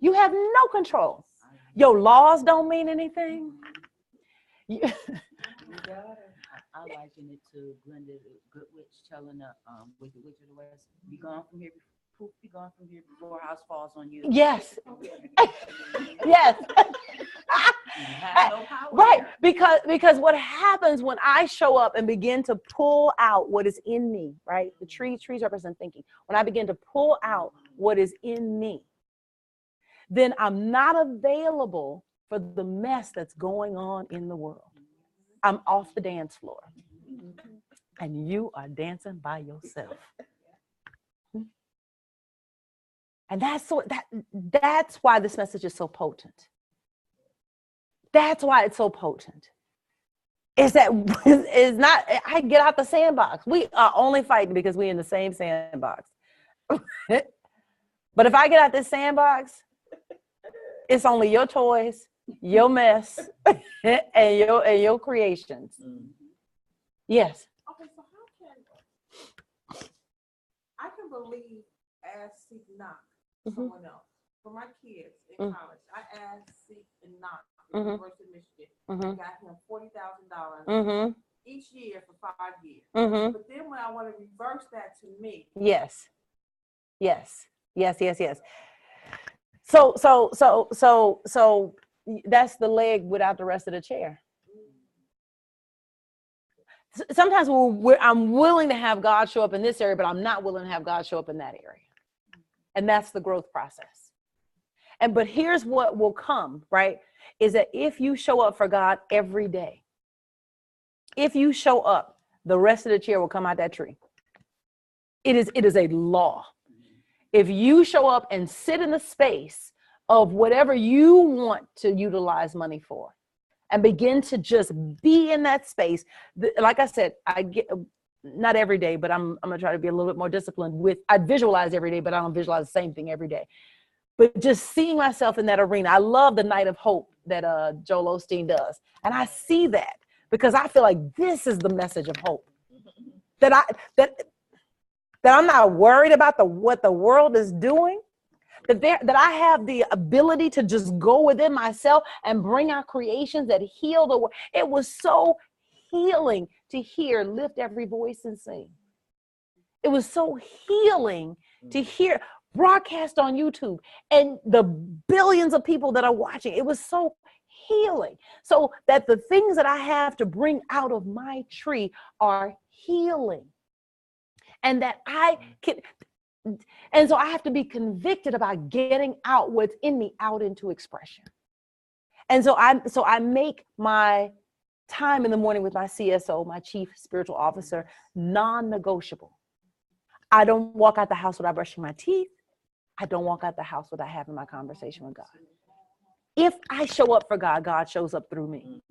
You have no control. Your laws don't mean anything. I liken it to Glenda Goodwitch telling the Wicked Witch of the West, be gone from here, poof, be gone from here before house falls on you. Yes. Yes. No power right. there. Because what happens when I show up and begin to pull out what is in me, right? The trees represent thinking. When I begin to pull out what is in me, then I'm not available for the mess that's going on in the world. I'm off the dance floor. And you are dancing by yourself. And that's why this message is so potent. That's why it's so potent. It's not, I get out the sandbox. We are only fighting because we're in the same sandbox. But if I get out this sandbox, it's only your toys, your mess, and your creations. Yes. Okay, so I can believe, ask, seek, knock someone else. For my kids in college, I asked, seek, and knock at the University of Michigan. I got him $40,000 each year for 5 years. But then when I want to reverse that to me. Yes. So that's the leg without the rest of the chair. Sometimes I'm willing to have God show up in this area, but I'm not willing to have God show up in that area. And that's the growth process. But here's what will come, right? Is that if you show up for God every day, if you show up, the rest of the chair will come out that tree. It is a law. If you show up and sit in the space of whatever you want to utilize money for and begin to just be in that space, like I said, I get not every day, but I'm going to try to be a little bit more disciplined with, I visualize every day, but I don't visualize the same thing every day. But just seeing myself in that arena. I love the Night of Hope that Joel Osteen does. And I see that because I feel like this is the message of hope. That I'm not worried about what the world is doing. That I have the ability to just go within myself and bring out creations that heal the world. It was so healing to hear Lift Every Voice and Sing. It was so healing to hear broadcast on YouTube and the billions of people that are watching. It was so healing. So that the things that I have to bring out of my tree are healing. And that I can, and so I have to be convicted about getting out what's in me out into expression. And so I make my time in the morning with my CSO, my chief spiritual officer, non-negotiable. I don't walk out the house without brushing my teeth. I don't walk out the house without having my conversation with God. If I show up for God, God shows up through me.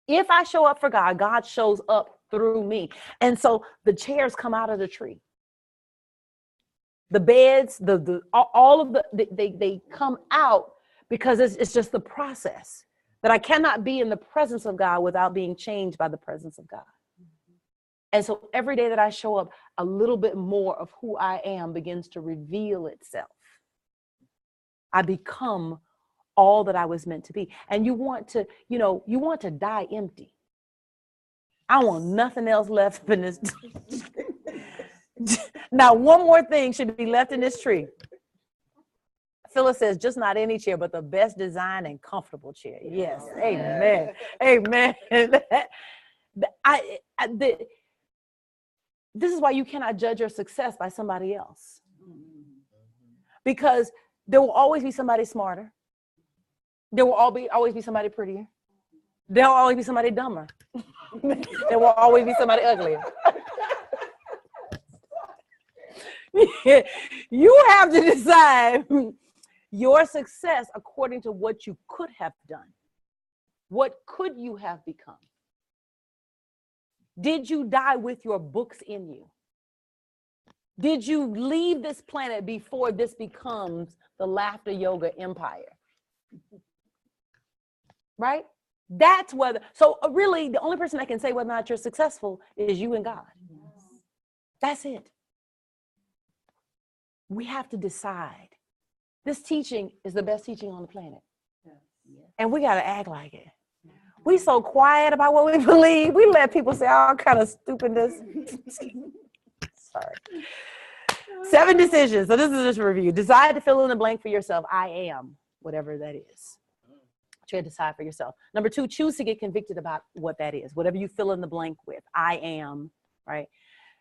If I show up for God, God shows up through me. And so the chairs come out of the tree. The beds, all of they come out because it's just the process that I cannot be in the presence of God without being changed by the presence of God. And so every day that I show up, a little bit more of who I am begins to reveal itself. I become all that I was meant to be. And you want to die empty. I want nothing else left in this. Now, one more thing should be left in this tree. Phyllis says, just not any chair, but the best design and comfortable chair. Yes. Amen. Amen. This is why you cannot judge your success by somebody else. Because there will always be somebody smarter. There will always be somebody prettier. There will always be somebody dumber. There will always be somebody uglier. You have to decide your success according to what you could have done. What could you have become? Did you die with your books in you? Did you leave this planet before this becomes the laughter yoga empire? Right? That's whether, so really the only person that can say whether or not you're successful is you and God. That's it. We have to decide. This teaching is the best teaching on the planet. And we got to act like it. We so quiet about what we believe. We let people say all kind of stupidness. Sorry. 7 decisions. So this is just a review. Decide to fill in the blank for yourself. I am, whatever that is. Try to decide for yourself. Number 2, choose to get convicted about what that is. Whatever you fill in the blank with. I am, right?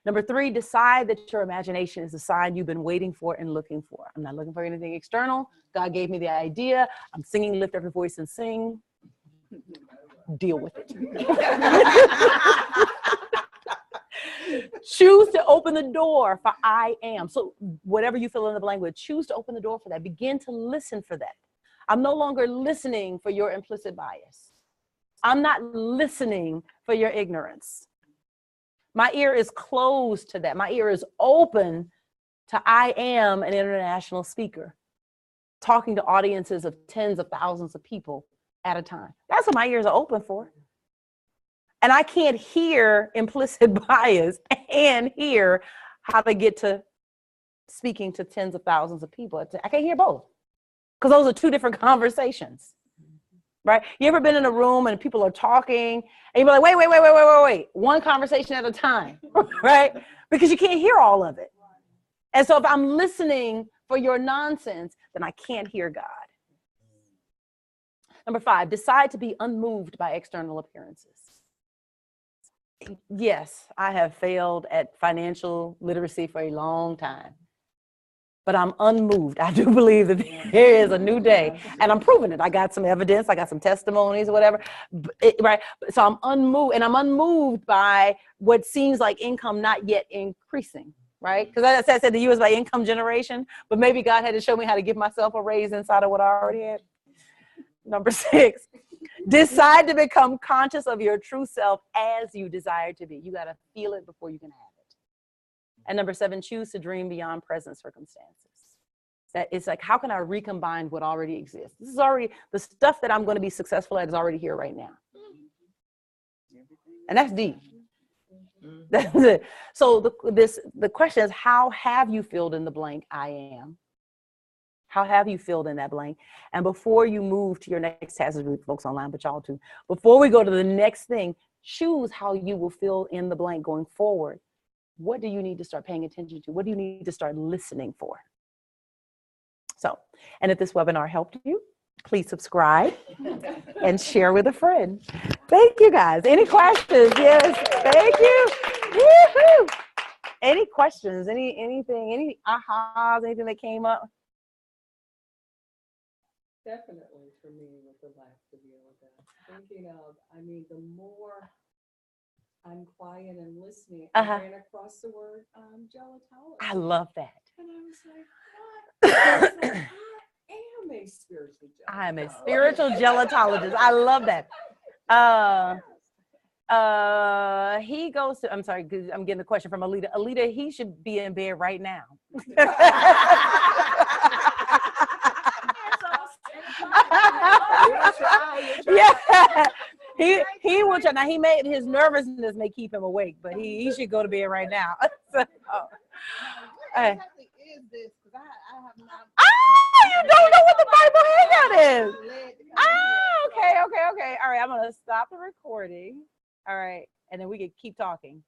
Number 3, decide that your imagination is the sign you've been waiting for and looking for. I'm not looking for anything external. God gave me the idea. I'm singing, lift every voice and sing. Deal with it. Choose to open the door for I am. So whatever you fill in the blank with, choose to open the door for that. Begin to listen for that. I'm no longer listening for your implicit bias. I'm not listening for your ignorance. My ear is closed to that. My ear is open to I am an international speaker, talking to audiences of tens of thousands of people at a time. That's what my ears are open for. And I can't hear implicit bias and hear how to get to speaking to tens of thousands of people. I can't hear both because those are 2 different conversations. Right? You ever been in a room and people are talking and you're like, wait, one conversation at a time, right? Because you can't hear all of it. And so if I'm listening for your nonsense, then I can't hear God. Number 5, decide to be unmoved by external appearances. Yes, I have failed at financial literacy for a long time. But I'm unmoved. I do believe that there is a new day, and I'm proving it. I got some evidence. I got some testimonies or whatever, right? So I'm unmoved, and I'm unmoved by what seems like income not yet increasing, right? Because as I said, the U is my income generation, but maybe God had to show me how to give myself a raise inside of what I already had. Number 6, decide to become conscious of your true self as you desire to be. You got to feel it before you can have it. And number 7, choose to dream beyond present circumstances. That it's like, how can I recombine what already exists? This is already, the stuff that I'm going to be successful at is already here right now. And that's deep. That's it. So the question is, how have you filled in the blank I am? How have you filled in that blank? And before you move to your next task, folks online, but y'all too, before we go to the next thing, choose how you will fill in the blank going forward. What do you need to start paying attention to? What do you need to start listening for? So, and if this webinar helped you, please subscribe and share with a friend. Thank you, guys. Any questions? Yes, thank you. Woo-hoo. Any questions? Anything? Any ahas? Anything that came up? Definitely for me with the laughter yoga. Thinking of, the more I'm quiet and listening, I ran across the word gelotologist. I love that. And I was like, what? I am a spiritual gelotologist. I am a spiritual gelotologist. I love that. He goes to, I'm sorry, because I'm getting the question from Alita. Alita, he should be in bed right now. Yeah. He will try. Now he made his nervousness may keep him awake, but he should go to bed right now. So, Exactly is this? Because I have not. Oh, you don't know what the Bible Hangout is. Oh, okay. All right, I'm gonna stop the recording. All right, and then we can keep talking.